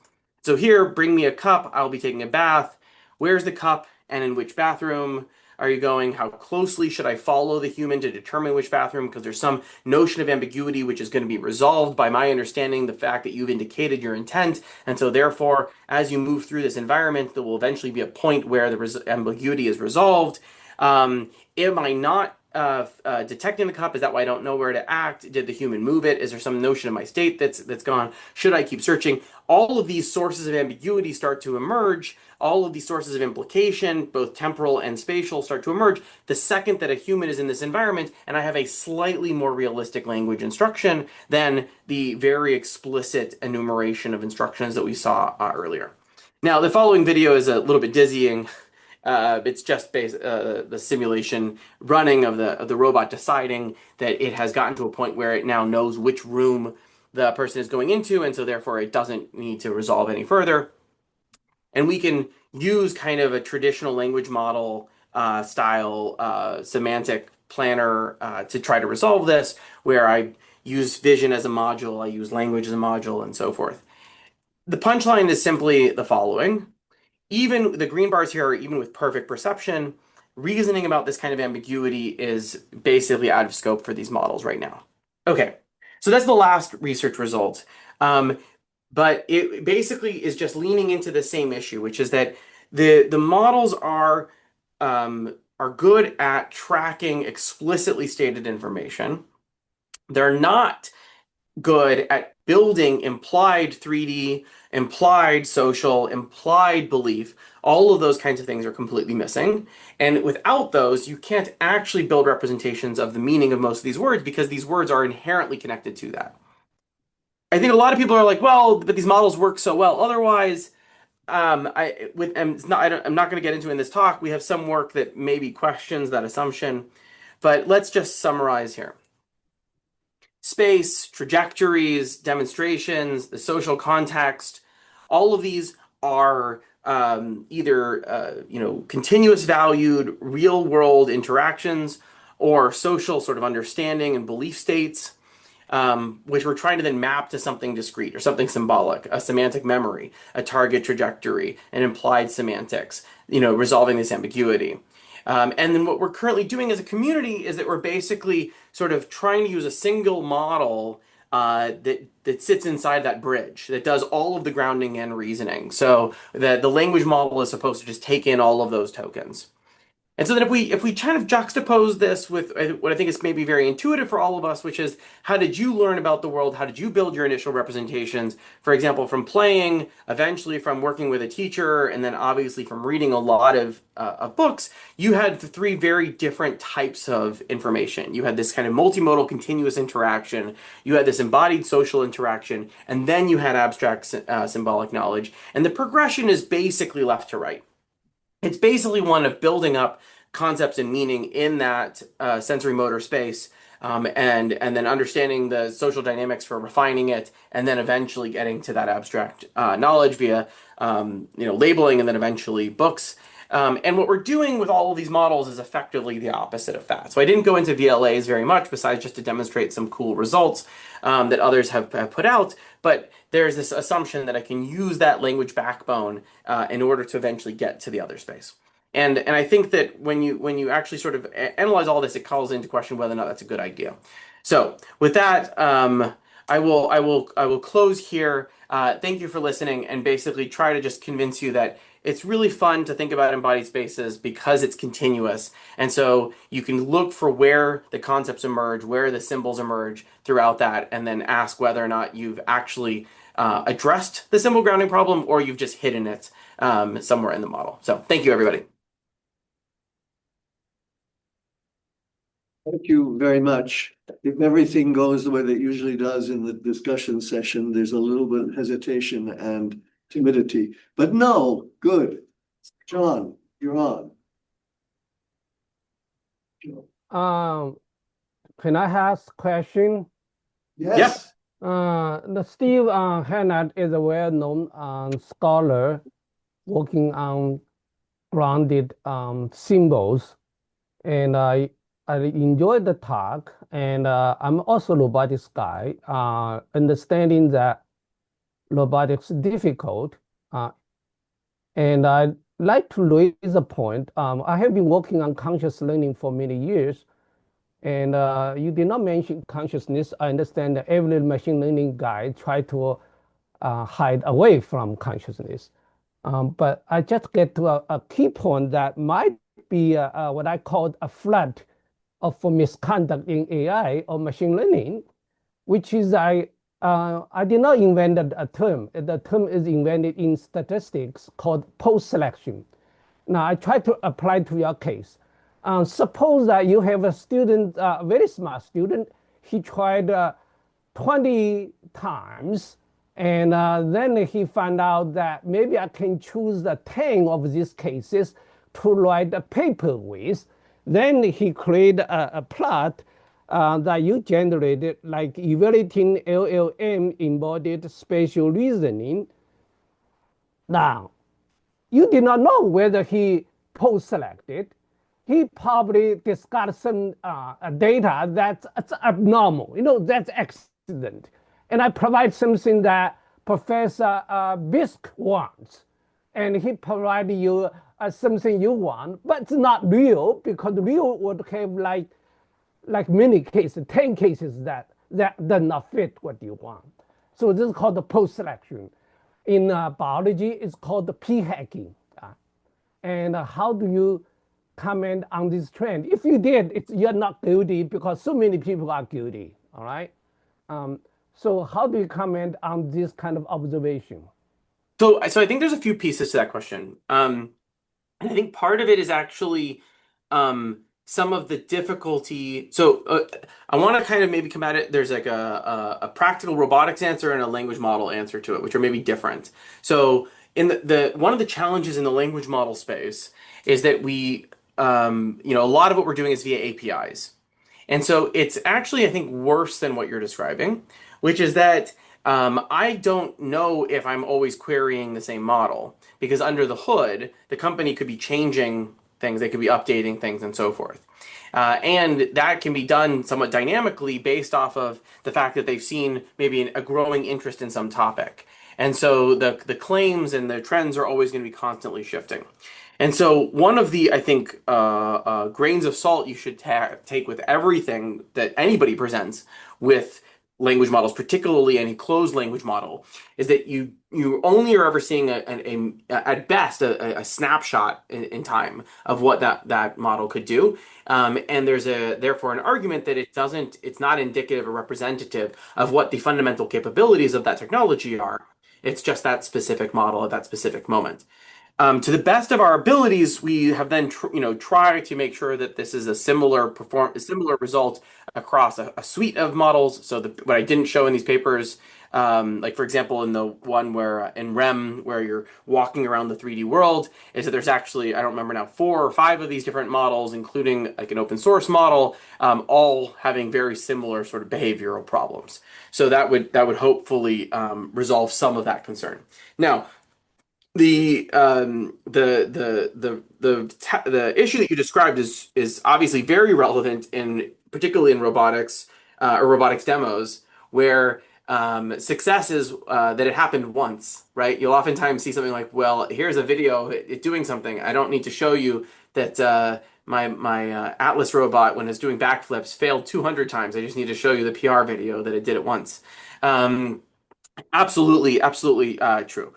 So here, bring me a cup, I'll be taking a bath. Where's the cup and in which bathroom are you going? How closely should I follow the human to determine which bathroom? Because there's some notion of ambiguity which is going to be resolved by my understanding the fact that you've indicated your intent. And so therefore, as you move through this environment, there will eventually be a point where the ambiguity is resolved. Am I not detecting the cup? Is that why I don't know where to act? Did the human move it? Is there some notion of my state that's gone? Should I keep searching? All of these sources of ambiguity start to emerge. All of these sources of implication, both temporal and spatial, start to emerge the second that a human is in this environment, and I have a slightly more realistic language instruction than the very explicit enumeration of instructions that we saw earlier. Now, the following video is a little bit dizzying. It's just the simulation running of the robot deciding that it has gotten to a point where it now knows which room the person is going into, and so therefore it doesn't need to resolve any further. And we can use kind of a traditional language model style semantic planner to try to resolve this, where I use vision as a module, I use language as a module, and so forth. The punchline is simply the following. Even the green bars here are even with perfect perception. Reasoning about this kind of ambiguity is basically out of scope for these models right now. Okay, so that's the last research result. But it basically is just leaning into the same issue, which is that the models are good at tracking explicitly stated information. They're not good at building implied 3D, implied social, implied belief. All of those kinds of things are completely missing. And without those, you can't actually build representations of the meaning of most of these words because these words are inherently connected to that. I think a lot of people are like, well, but these models work so well. Otherwise, and it's not, I'm not going to get into in this talk. We have some work that maybe questions that assumption, but let's just summarize here. Space, trajectories, demonstrations, the social context, all of these are either continuous valued real world interactions or social sort of understanding and belief states, which we're trying to then map to something discrete or something symbolic, a semantic memory, a target trajectory, an implied semantics, resolving this ambiguity. And then what we're currently doing as a community is that we're basically sort of trying to use a single model that sits inside that bridge that does all of the grounding and reasoning. So the language model is supposed to just take in all of those tokens. And so then if we kind of juxtapose this with what I think is maybe very intuitive for all of us, which is how did you learn about the world? How did you build your initial representations? For example, from playing, eventually from working with a teacher, and then obviously from reading a lot of books, you had the three very different types of information. You had this kind of multimodal continuous interaction, you had this embodied social interaction, and then you had abstract symbolic knowledge. And the progression is basically left to right. It's basically one of building up concepts and meaning in that sensory motor space, and then understanding the social dynamics for refining it, and then eventually getting to that abstract knowledge via labeling, and then eventually books. And what we're doing with all of these models is effectively the opposite of that. So I didn't go into VLAs very much, besides just to demonstrate some cool results that others have put out. But there's this assumption that I can use that language backbone in order to eventually get to the other space. And I think that when you actually sort of analyze all this, it calls into question whether or not that's a good idea. So with that, I will close here. Thank you for listening, and basically try to just convince you that it's really fun to think about embodied spaces because it's continuous. And so you can look for where the concepts emerge, where the symbols emerge throughout that, and then ask whether or not you've actually addressed the symbol grounding problem or you've just hidden it somewhere in the model. So thank you, everybody. Thank you very much. If everything goes the way that it usually does in the discussion session, there's a little bit of hesitation and timidity. But no, good. John, you're on. Can I ask a question? Yes. The Steve Hannett is a well-known scholar working on grounded symbols, and I enjoyed the talk. And I'm also a robotics guy, understanding that robotics is difficult. And I'd like to raise a point. I have been working on conscious learning for many years. And you did not mention consciousness. I understand that every machine learning guy try to hide away from consciousness. But I just get to a key point that might be what I call a flood of misconduct in AI or machine learning, which is I did not invent a term. The term is invented in statistics called post-selection. Now I try to apply to your case. Suppose that you have a student, a very smart student. He tried 20 times, and then he found out that maybe I can choose 10 of these cases to write a paper with. Then he created a plot that you generated, like evaluating LLM embodied spatial reasoning. Now, you did not know whether he post-selected. He probably discarded some data that's abnormal, that's accident. And I provide something that Professor BISK wants. And he provided you something you want, but it's not real, because real would have like many cases, 10 cases that does not fit what you want. So this is called the post-selection. In biology, it's called the p-hacking. And how do you comment on this trend? If you did, you're not guilty, because so many people are guilty, all right? So how do you comment on this kind of observation? So I think there's a few pieces to that question. And I think part of it is actually some of the difficulty. So I want to kind of maybe come at it. There's like a practical robotics answer and a language model answer to it, which are maybe different. So in the one of the challenges in the language model space is that we, a lot of what we're doing is via APIs. And so it's actually, I think, worse than what you're describing, which is that I don't know if I'm always querying the same model because under the hood, the company could be changing things, they could be updating things, and so forth. And that can be done somewhat dynamically based off of the fact that they've seen maybe a growing interest in some topic. And so the claims and the trends are always going to be constantly shifting. And so one of the, I think, grains of salt you should take with everything that anybody presents with language models, particularly any closed language model, is that you only are ever seeing at best a snapshot in time of what that model could do, and there's therefore an argument that it's not indicative or representative of what the fundamental capabilities of that technology are. It's just that specific model at that specific moment. To the best of our abilities, we have then tried to make sure that this is a similar result across a suite of models. So what I didn't show in these papers, like for example, in the one where in REM, where you're walking around the 3D world, is that there's actually, I don't remember now, 4 or 5 of these different models, including like an open source model, all having very similar sort of behavioral problems. So that would hopefully resolve some of that concern. Now, the issue that you described is obviously very relevant particularly in robotics or robotics demos where success is that it happened once, right? You'll oftentimes see something like, well, here's a video it doing something. I don't need to show you that my Atlas robot, when it's doing backflips, failed 200 times. I just need to show you the PR video that it did it once. Absolutely true.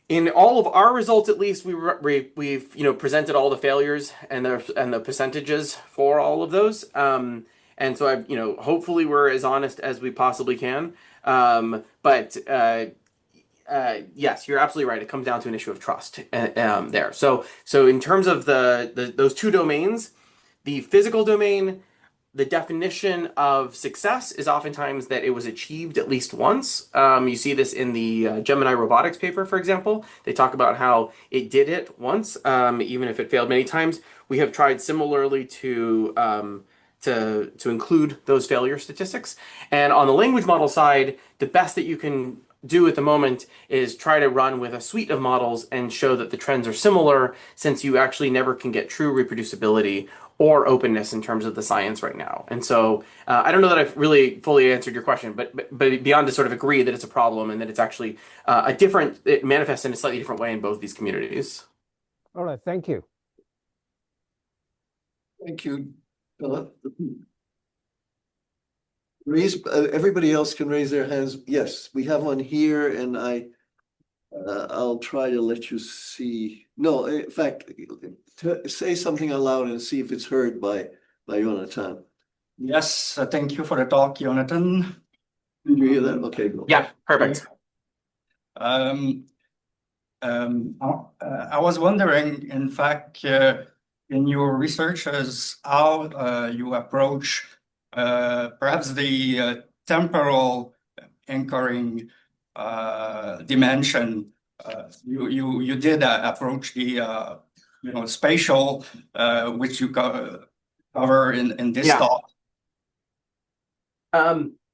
In all of our results, at least, we've presented all the failures and the percentages for all of those. And so I've hopefully we're as honest as we possibly can. But yes, you're absolutely right. It comes down to an issue of trust there. So in terms of those two domains, the physical domain, the definition of success is oftentimes that it was achieved at least once. You see this in the Gemini robotics paper, for example. They talk about how it did it once, even if it failed many times. We have tried similarly to include those failure statistics. And on the language model side, the best that you can do at the moment is try to run with a suite of models and show that the trends are similar, since you actually never can get true reproducibility or openness in terms of the science right now. And so I don't know that I've really fully answered your question, but beyond to sort of agree that it's a problem and that it's actually it manifests in a slightly different way in both these communities. All right, thank you. Thank you. Everybody else can raise their hands. Yes, we have one here, and I'll try to let you see. No, in fact, say something aloud and see if it's heard by Yonatan. Yes, thank you for the talk, Yonatan. Did you hear that? Okay, go. Yeah, perfect. I was wondering, in fact, in your researches, how you approach perhaps the temporal anchoring dimension. You did approach the spatial, which you cover in this talk.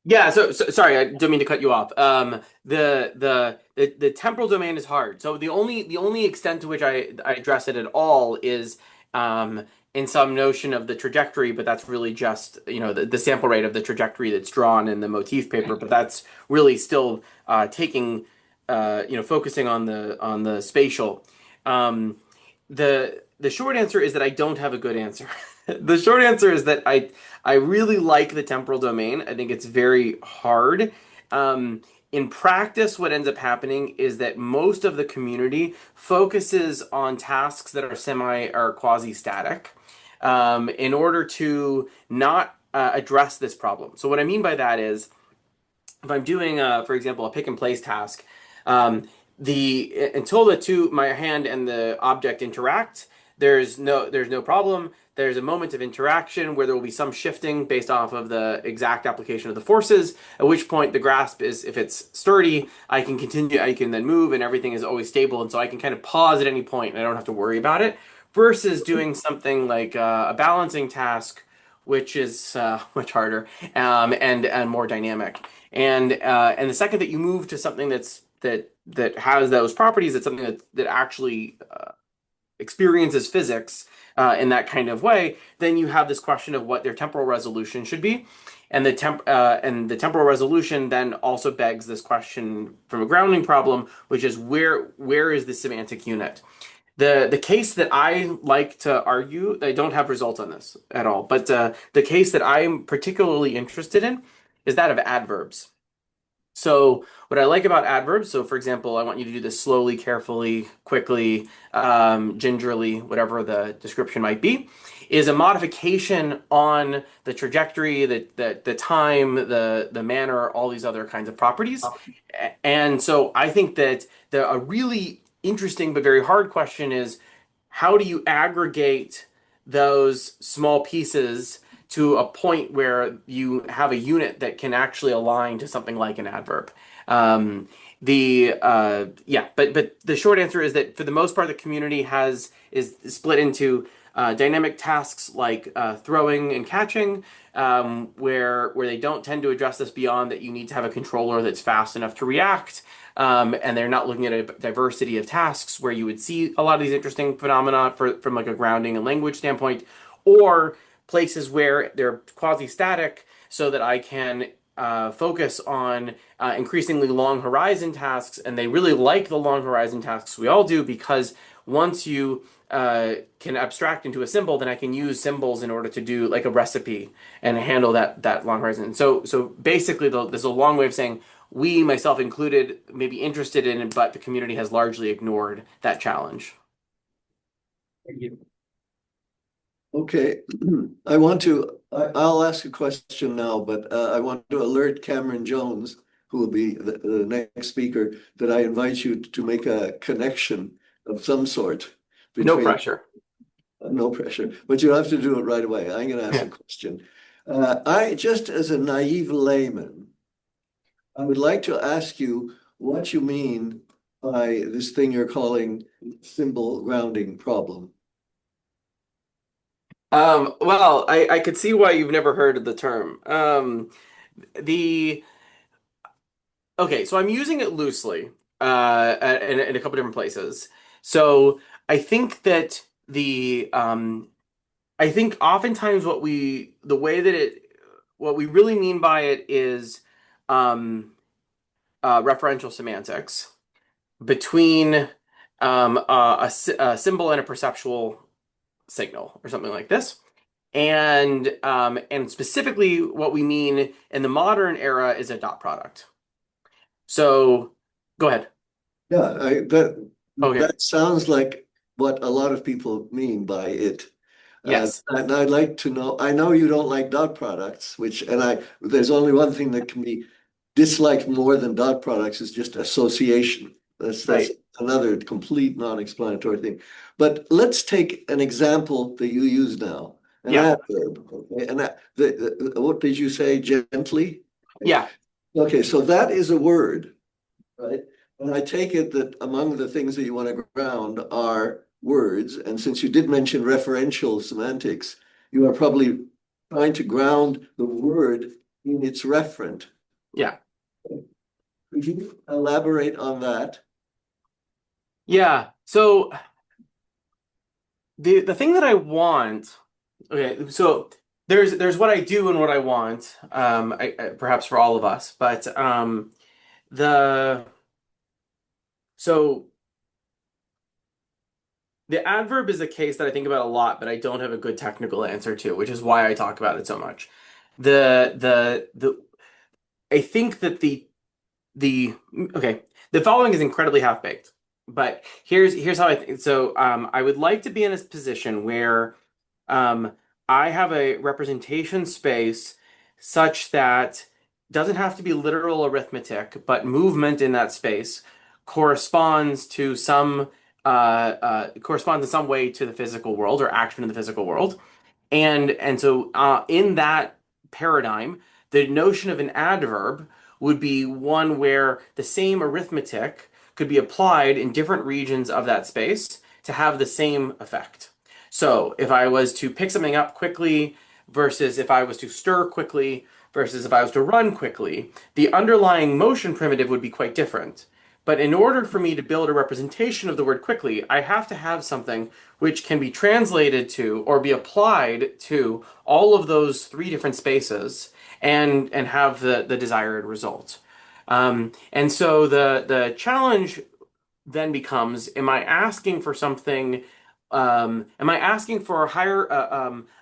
Yeah, so sorry, I don't mean to cut you off. The temporal domain is hard. So the only extent to which I address it at all is in some notion of the trajectory, but that's really just the sample rate of the trajectory that's drawn in the motif paper. But that's really still taking focusing on the spatial. The short answer is that I don't have a good answer. The short answer is that I really like the temporal domain. I think it's very hard. In practice, what ends up happening is that most of the community focuses on tasks that are semi or quasi-static in order to not address this problem. So what I mean by that is, if I'm doing, for example, a pick and place task, until my hand and the object interact, there's no problem. There's a moment of interaction where there will be some shifting based off of the exact application of the forces, at which point the grasp is, if it's sturdy, I can continue, I can then move, and everything is always stable, and so I can kind of pause at any point and I don't have to worry about it, versus doing something like a balancing task, which is much harder and more dynamic. And the second that you move to something that has those properties, it's something that actually experiences physics in that kind of way, then you have this question of what their temporal resolution should be. And the temporal resolution then also begs this question from a grounding problem, which is where is the semantic unit? The case that I like to argue, I don't have results on this at all, but the case that I'm particularly interested in is that of adverbs. So what I like about adverbs, so for example, I want you to do this slowly, carefully, quickly, gingerly, whatever the description might be, is a modification on the trajectory, the time, the manner, all these other kinds of properties. And so I think that a really interesting but very hard question is, how do you aggregate those small pieces to a point where you have a unit that can actually align to something like an adverb? But the short answer is that for the most part, the community is split into dynamic tasks like throwing and catching, where they don't tend to address this beyond that you need to have a controller that's fast enough to react. And they're not looking at a diversity of tasks where you would see a lot of these interesting phenomena from like a grounding and language standpoint, or places where they're quasi-static so that I can focus on increasingly long horizon tasks. And they really like the long horizon tasks. We all do, because once you can abstract into a symbol, then I can use symbols in order to do like a recipe and handle that long horizon. So basically, there's a long way of saying we, myself included, may be interested in it, but the community has largely ignored that challenge. Thank you. Okay, I'll ask a question now, but I want to alert Cameron Jones, who will be the next speaker, that I invite you to make a connection of some sort. No pressure. No pressure, but you have to do it right away. I'm going to ask a question. I, just as a naive layman, I would like to ask you what you mean by this thing you're calling symbol grounding problem. Well, I could see why you've never heard of the term. Okay, so I'm using it loosely in a couple different places. So I think that I think oftentimes what we really mean by it is referential semantics between a symbol and a perceptual signal or something like this. And specifically what we mean in the modern era is a dot product. So go ahead. Yeah, Okay. that sounds like what a lot of people mean by it. Yes. And I'd like to know, I know you don't like dot products, there's only one thing that can be disliked more than dot products is just association. That's Right. another complete non-explanatory thing. But let's take an example that you use now, an Yeah. adverb. Okay? And what did you say, gently? Yeah. Okay, so that is a word, right? And I take it that among the things that you want to ground are words. And since you did mention referential semantics, you are probably trying to ground the word in its referent. Yeah. Could you elaborate on that? Yeah. So the thing that I want, okay, so there's what I do and what I want, perhaps for all of us, but the adverb is a case that I think about a lot, but I don't have a good technical answer to, which is why I talk about it so much. I think that the following is incredibly half-baked, but here's how I think. So I would like to be in a position where I have a representation space such that doesn't have to be literal arithmetic, but movement in that space corresponds to some corresponds in some way to the physical world or action in the physical world. And so in that paradigm, the notion of an adverb would be one where the same arithmetic could be applied in different regions of that space to have the same effect. So if I was to pick something up quickly versus if I was to stir quickly versus if I was to run quickly, the underlying motion primitive would be quite different. But in order for me to build a representation of the word quickly, I have to have something which can be translated to or be applied to all of those three different spaces and have the desired result. And so the challenge then becomes, am I asking for something? Am I asking for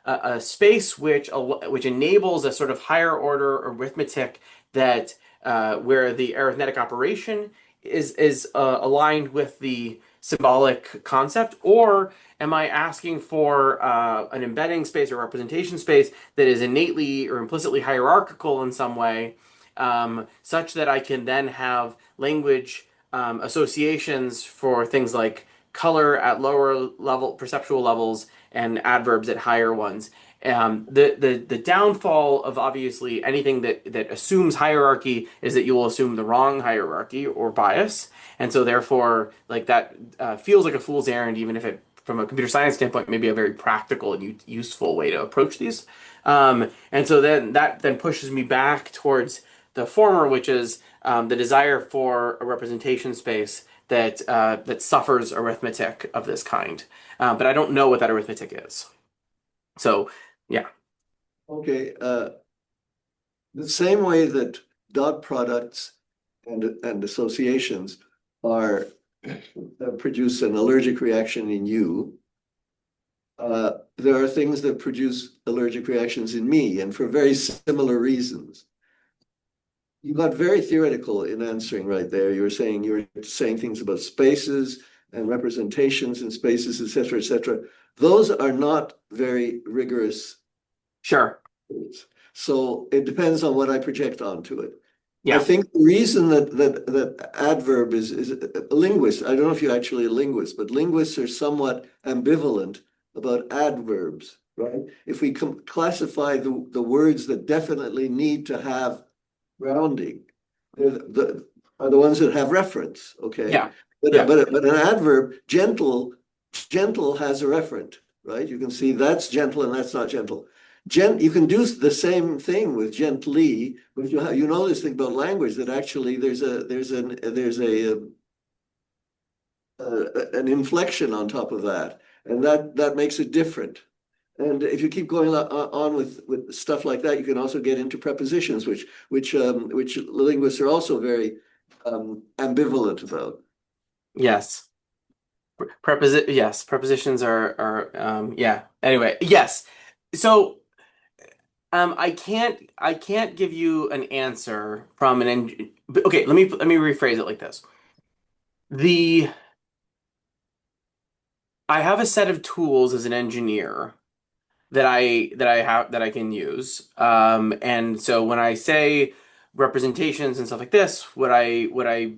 a space which enables a sort of higher order arithmetic that where the arithmetic operation is aligned with the symbolic concept, or am I asking for an embedding space or representation space that is innately or implicitly hierarchical in some way, such that I can then have language associations for things like color at lower level perceptual levels and adverbs at higher ones. The downfall of obviously anything that assumes hierarchy is that you will assume the wrong hierarchy or bias, and so therefore like that feels like a fool's errand, even if it from a computer science standpoint may be a very practical and useful way to approach these. And so then that then pushes me back towards the former, which is the desire for a representation space that suffers arithmetic of this kind. But I don't know what that arithmetic is. So, yeah. Okay. The same way that dot products and associations are produce an allergic reaction in you, there are things that produce allergic reactions in me, and for very similar reasons. You got very theoretical in answering right there. You were saying things about spaces and representations in spaces, et cetera, et cetera. Those are not very rigorous. Sure. So it depends on what I project onto it. Yeah. I think the reason that adverb is a linguist, I don't know if you're actually a linguist, but linguists are somewhat ambivalent about adverbs, right? If we classify the words that definitely need to have grounding, are the ones that have reference, okay? Yeah. But an adverb, gentle has a referent, right? You can see that's gentle and that's not gentle. You can do the same thing with gently, but you know this thing about language that actually there's an inflection on top of that, and that makes it different. And if you keep going on with stuff like that, you can also get into prepositions, which linguists are also very ambivalent about. Yes. Prepositions are yeah. Anyway, yes. So I can't give you an answer from an engine. Okay, let me rephrase it like this. I have a set of tools as an engineer that I can use. And so when I say representations and stuff like this, what I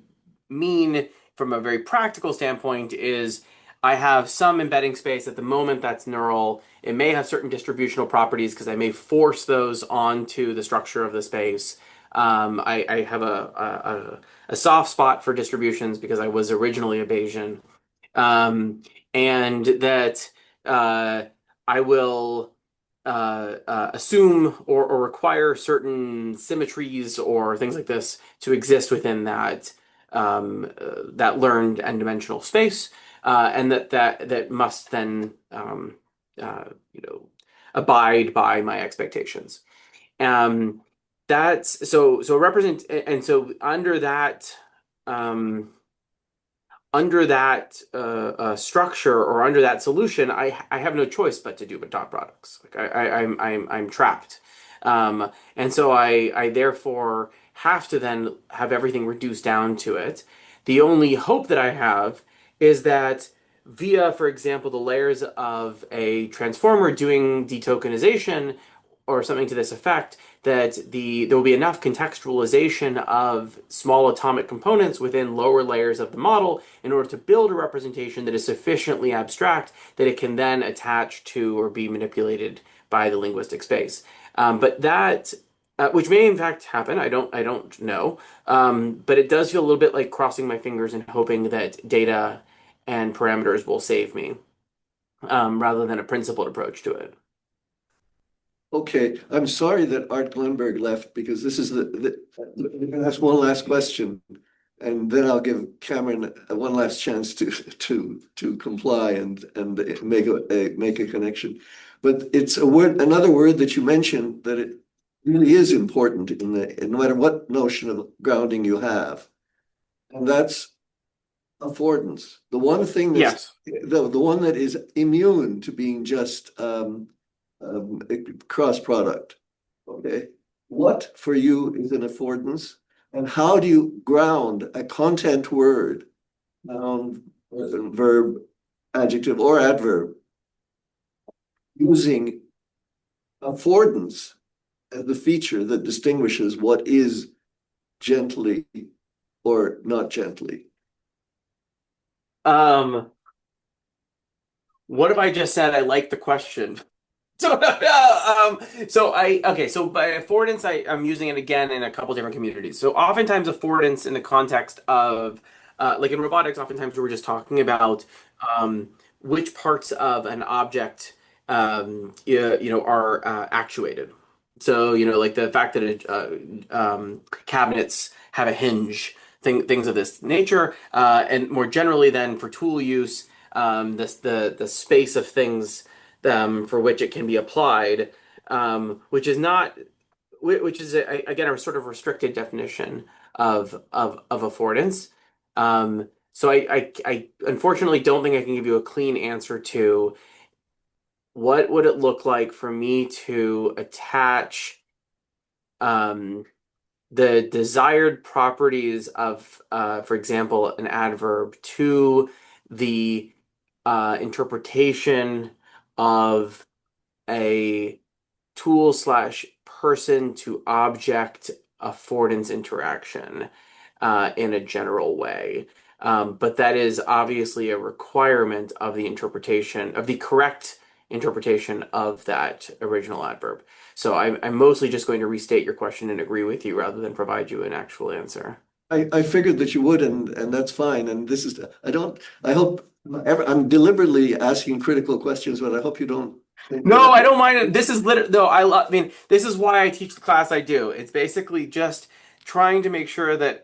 mean from a very practical standpoint is I have some embedding space at the moment that's neural. It may have certain distributional properties because I may force those onto the structure of the space. I have a soft spot for distributions because I was originally a Bayesian. And that I will assume or require certain symmetries or things like this to exist within that that learned n-dimensional space, and that must then abide by my expectations. That's so represent, and so under that. Under that structure or under that solution, I have no choice but to do dot products. Like I'm trapped, and so I therefore have to then have everything reduced down to it. The only hope that I have is that via, for example, the layers of a transformer doing detokenization, or something to this effect, that there will be enough contextualization of small atomic components within lower layers of the model in order to build a representation that is sufficiently abstract that it can then attach to or be manipulated by the linguistic space. But that, which may in fact happen, I don't know, but it does feel a little bit like crossing my fingers and hoping that data and parameters will save me, rather than a principled approach to it. Okay, I'm sorry that Art Glenberg left because this is that's one last question, and then I'll give Cameron one last chance to comply and make a connection. But it's another word that you mentioned that it really is important no matter what notion of grounding you have, and that's affordance. The one thing that's the one that is immune to being just cross product. Okay, what for you is an affordance, and how do you ground a content word, noun, verb, adjective, or adverb using affordance as the feature that distinguishes what is gently or not gently? What if I just said I like the question? So, so by affordance, I'm using it again in a couple different communities. So oftentimes affordance in the context of, like in robotics, oftentimes we're just talking about which parts of an object, are actuated. So, like the fact that cabinets have a hinge, things of this nature, and more generally then for tool use, the space of things for which it can be applied, which is again a sort of restricted definition of affordance. So I unfortunately don't think I can give you a clean answer to what would it look like for me to attach the desired properties of, for example, an adverb to the interpretation of a tool slash person to object affordance interaction in a general way. But that is obviously a requirement of the interpretation, of the correct interpretation of that original adverb. So I'm mostly just going to restate your question and agree with you rather than provide you an actual answer. I figured that you would, and that's fine. And this is I hope I'm deliberately asking critical questions, but I hope you don't think No, I don't mind it. This is literally, though, I mean, this is why I teach the class I do. It's basically just trying to make sure that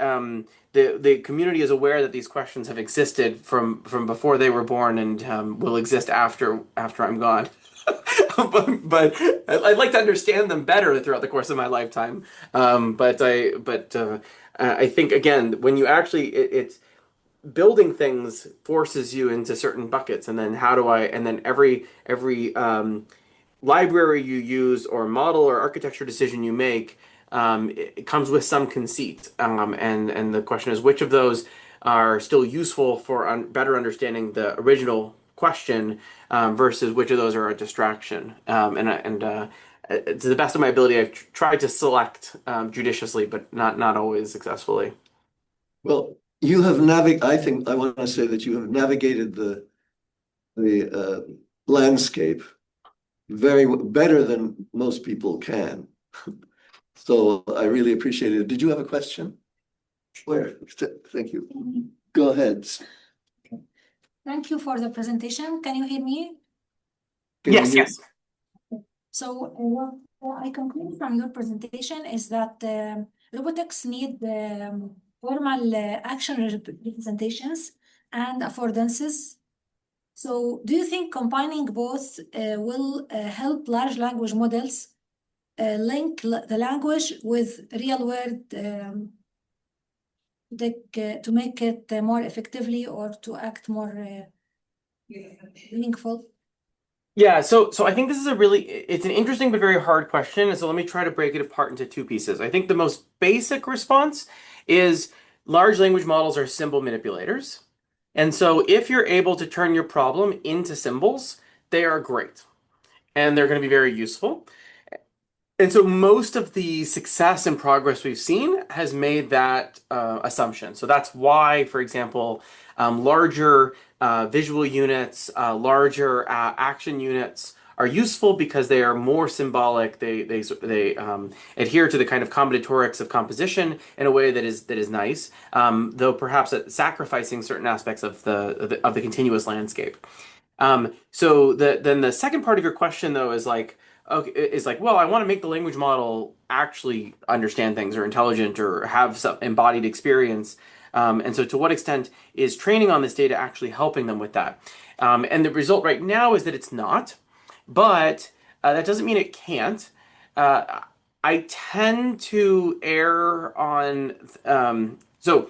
the community is aware that these questions have existed from before they were born and will exist after I'm gone. But I'd like to understand them better throughout the course of my lifetime. But I think again, when you actually it's building things forces you into certain buckets, and then and then every library you use or model or architecture decision you make, it comes with some conceit, and the question is which of those are still useful for better understanding the original question, versus which of those are a distraction. To the best of my ability, I've tried to select judiciously, but not always successfully. Well, I think I want to say that you have navigated the landscape better than most people can. So I really appreciate it. Did you have a question? Where? Thank you. Go ahead. Thank you for the presentation. Can you hear me? Yes, yes. So what I conclude from your presentation is that robotics need formal action representations and affordances. So do you think combining both will help large language models link the language with real world to make it more effectively or to act more meaningful? Yeah, so I think this is it's an interesting but very hard question. And so let me try to break it apart into two pieces. I think the most basic response is large language models are symbol manipulators. And so if you're able to turn your problem into symbols, they are great. And they're going to be very useful. And so most of the success and progress we've seen has made that assumption. So that's why, for example, larger visual units, larger action units are useful because they are more symbolic. They adhere to the kind of combinatorics of composition in a way that is nice, though perhaps sacrificing certain aspects of the continuous landscape. So then the second part of your question though is like, okay, is like, well, I want to make the language model actually understand things or intelligent or have some embodied experience. And so to what extent is training on this data actually helping them with that? And the result right now is that it's not, but that doesn't mean it can't. I tend to err on, so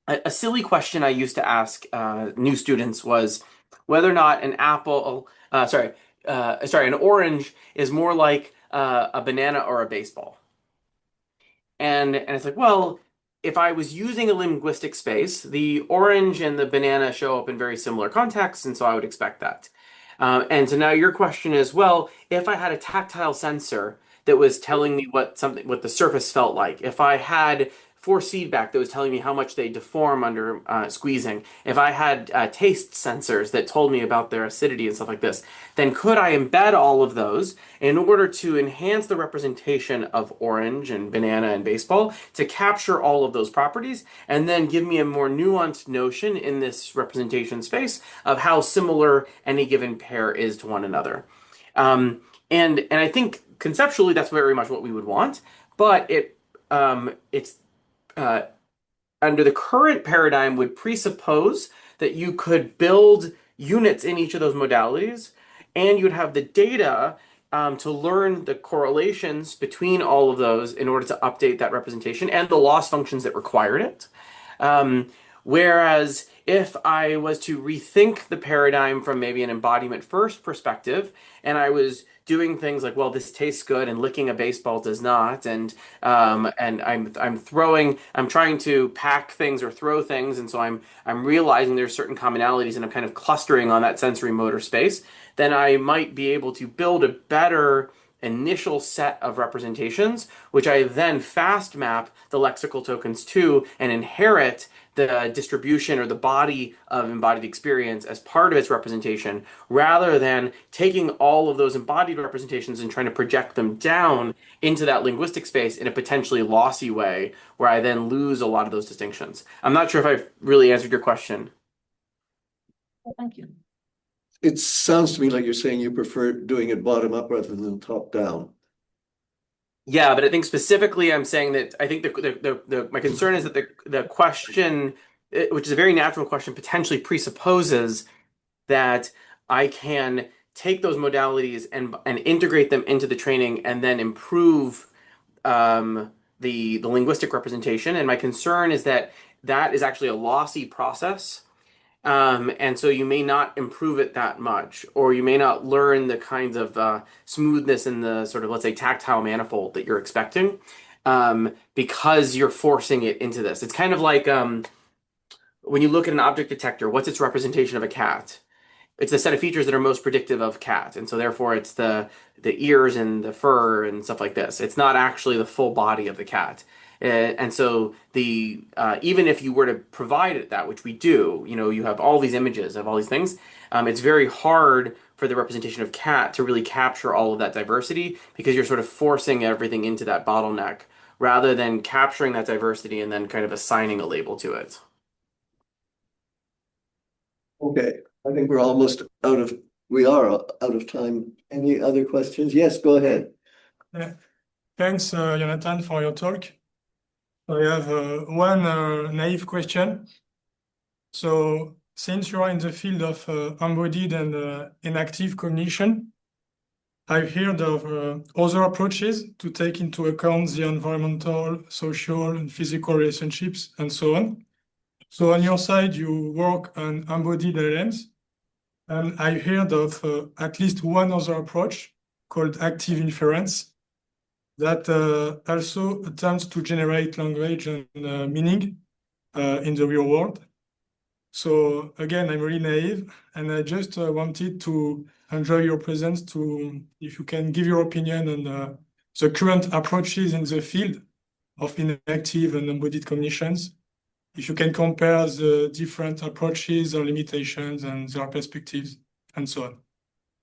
a silly question I used to ask new students was whether or not an an orange is more like a banana or a baseball. And it's like, well, if I was using a linguistic space, the orange and the banana show up in very similar contexts, and so I would expect that. And so now your question is, well, if I had a tactile sensor that was telling me what the surface felt like, if I had force feedback that was telling me how much they deform under squeezing, if I had taste sensors that told me about their acidity and stuff like this, then could I embed all of those in order to enhance the representation of orange and banana and baseball to capture all of those properties and then give me a more nuanced notion in this representation space of how similar any given pair is to one another. And I think conceptually that's very much what we would want, but it's under the current paradigm would presuppose that you could build units in each of those modalities, and you'd have the data to learn the correlations between all of those in order to update that representation and the loss functions that required it. Whereas if I was to rethink the paradigm from maybe an embodiment first perspective, and I was doing things like, well, this tastes good, and licking a baseball does not, and I'm trying to pack things or throw things, and so I'm realizing there's certain commonalities, and I'm kind of clustering on that sensory motor space, then I might be able to build a better initial set of representations, which I then fast map the lexical tokens to and inherit the distribution or the body of embodied experience as part of its representation, rather than taking all of those embodied representations and trying to project them down into that linguistic space in a potentially lossy way, where I then lose a lot of those distinctions. I'm not sure if I've really answered your question. Thank you. It sounds to me like you're saying you prefer doing it bottom up rather than top down. Yeah, but I think specifically I'm saying that I think my concern is that the question, which is a very natural question, potentially presupposes that I can take those modalities and integrate them into the training and then improve the linguistic representation. And my concern is that that is actually a lossy process. And so you may not improve it that much, or you may not learn the kinds of smoothness in the sort of, let's say, tactile manifold that you're expecting, because you're forcing it into this. It's kind of like when you look at an object detector, what's its representation of a cat? It's the set of features that are most predictive of cat, and so therefore it's the ears and the fur and stuff like this. It's not actually the full body of the cat. And so even if you were to provide it that, which we do, you have all these images of all these things, it's very hard for the representation of cat to really capture all of that diversity, because you're sort of forcing everything into that bottleneck rather than capturing that diversity and then kind of assigning a label to it. Okay, I think we are out of time. Any other questions? Yes, go ahead. Yeah. Thanks, Yonatan, for your talk. I have one naive question. So, since you are in the field of embodied and inactive cognition, I've heard of other approaches to take into account the environmental, social, and physical relationships, and so on. So on your side, you work on embodied LLMs, and I heard of at least one other approach called active inference that also attempts to generate language and meaning in the real world. So again, I'm really naive, and I just wanted to enjoy your presence if you can give your opinion on the current approaches in the field of inactive and embodied cognitions. If you can compare the different approaches, their limitations, and their perspectives, and so on.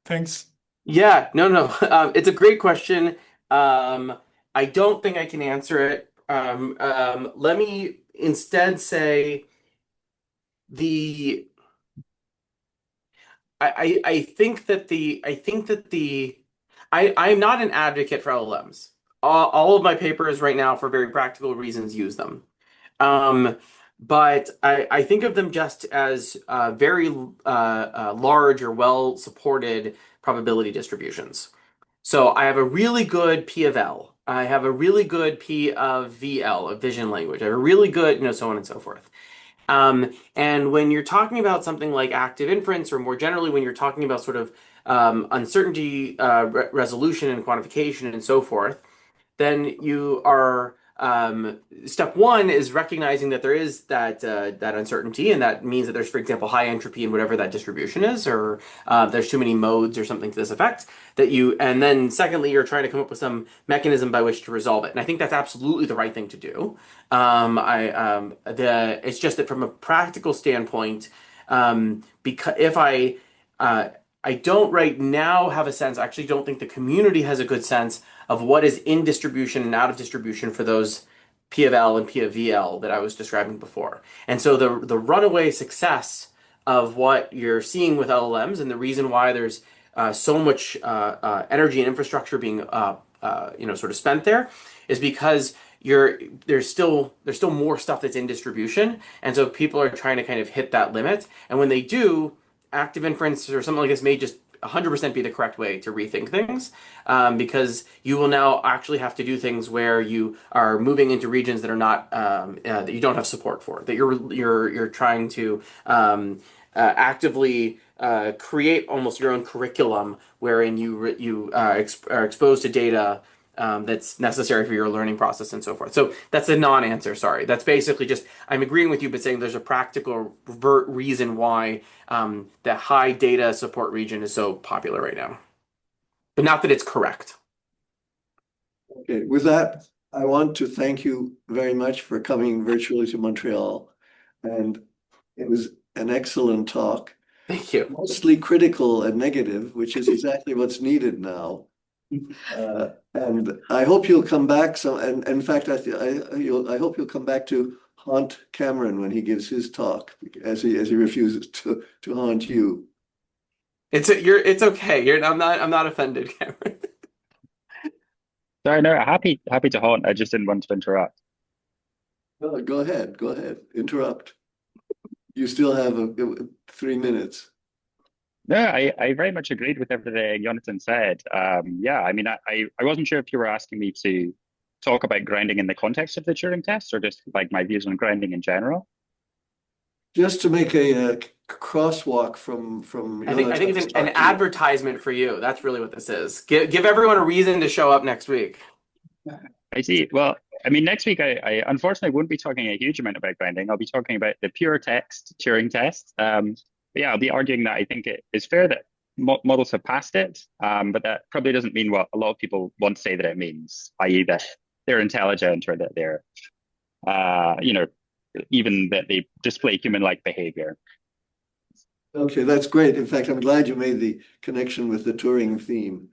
Thanks. Yeah, no. It's a great question. I don't think I can answer it. Let me instead say the I think that I'm not an advocate for LLMs. All of my papers right now, for very practical reasons, use them. But I think of them just as very large or well supported probability distributions. So I have a really good P of L. I have a really good P of VL, of vision language. I have a really good, so on and so forth. And when you're talking about something like active inference, or more generally when you're talking about sort of uncertainty resolution and quantification and so forth, then you are step one is recognizing that there is that uncertainty, and that means that there's, for example, high entropy in whatever that distribution is, or there's too many modes or something to this effect and then secondly, you're trying to come up with some mechanism by which to resolve it. And I think that's absolutely the right thing to do. It's just that from a practical standpoint, because if I don't right now have a sense, I actually don't think the community has a good sense of what is in distribution and out of distribution for those P of L and P of VL that I was describing before. And so the runaway success of what you're seeing with LLMs, and the reason why there's so much energy and infrastructure being sort of spent there, is because there's still more stuff that's in distribution, and so people are trying to kind of hit that limit. And when they do, active inference or something like this may just 100% be the correct way to rethink things, because you will now actually have to do things where you are moving into regions that are not that you don't have support for, that you're trying to actively create almost your own curriculum wherein you are exposed to data that's necessary for your learning process and so forth. So that's a non-answer, sorry. That's basically just, I'm agreeing with you, but saying there's a practical reason why the high data support region is so popular right now. But not that it's correct. Okay, with that, I want to thank you very much for coming virtually to Montreal. And it was an excellent talk. Thank you. Mostly critical and negative, which is exactly what's needed now. And I hope you'll come back. And in fact, I hope you'll come back to haunt Cameron when he gives his talk, as he refuses to haunt you. It's okay. I'm not offended, Cameron. Sorry, no, happy to haunt. I just didn't want to interrupt. No, go ahead, interrupt. You still have 3 minutes. No, I very much agreed with everything Yonatan said. Yeah, I mean, I wasn't sure if you were asking me to talk about grounding in the context of the Turing test, or just like my views on grounding in general. Just to make a crosswalk from I think it's an advertisement for you. That's really what this is. Give everyone a reason to show up next week. I see. Well, I mean, next week I unfortunately won't be talking a huge amount about grounding. I'll be talking about the pure text Turing test. But yeah, I'll be arguing that I think it is fair that models have passed it, but that probably doesn't mean what a lot of people want to say that it means, i.e. that they're intelligent, or that they're, even that they display human-like behavior. Okay, that's great. In fact, I'm glad you made the connection with the Turing theme.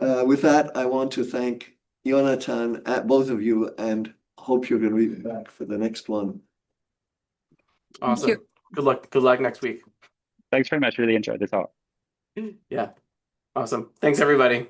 With that, I want to thank Yonatan, both of you, and hope you're going to be back for the next one. Awesome. Good luck next week. Thanks very much. Really enjoyed the talk. Yeah. Awesome. Thanks, everybody.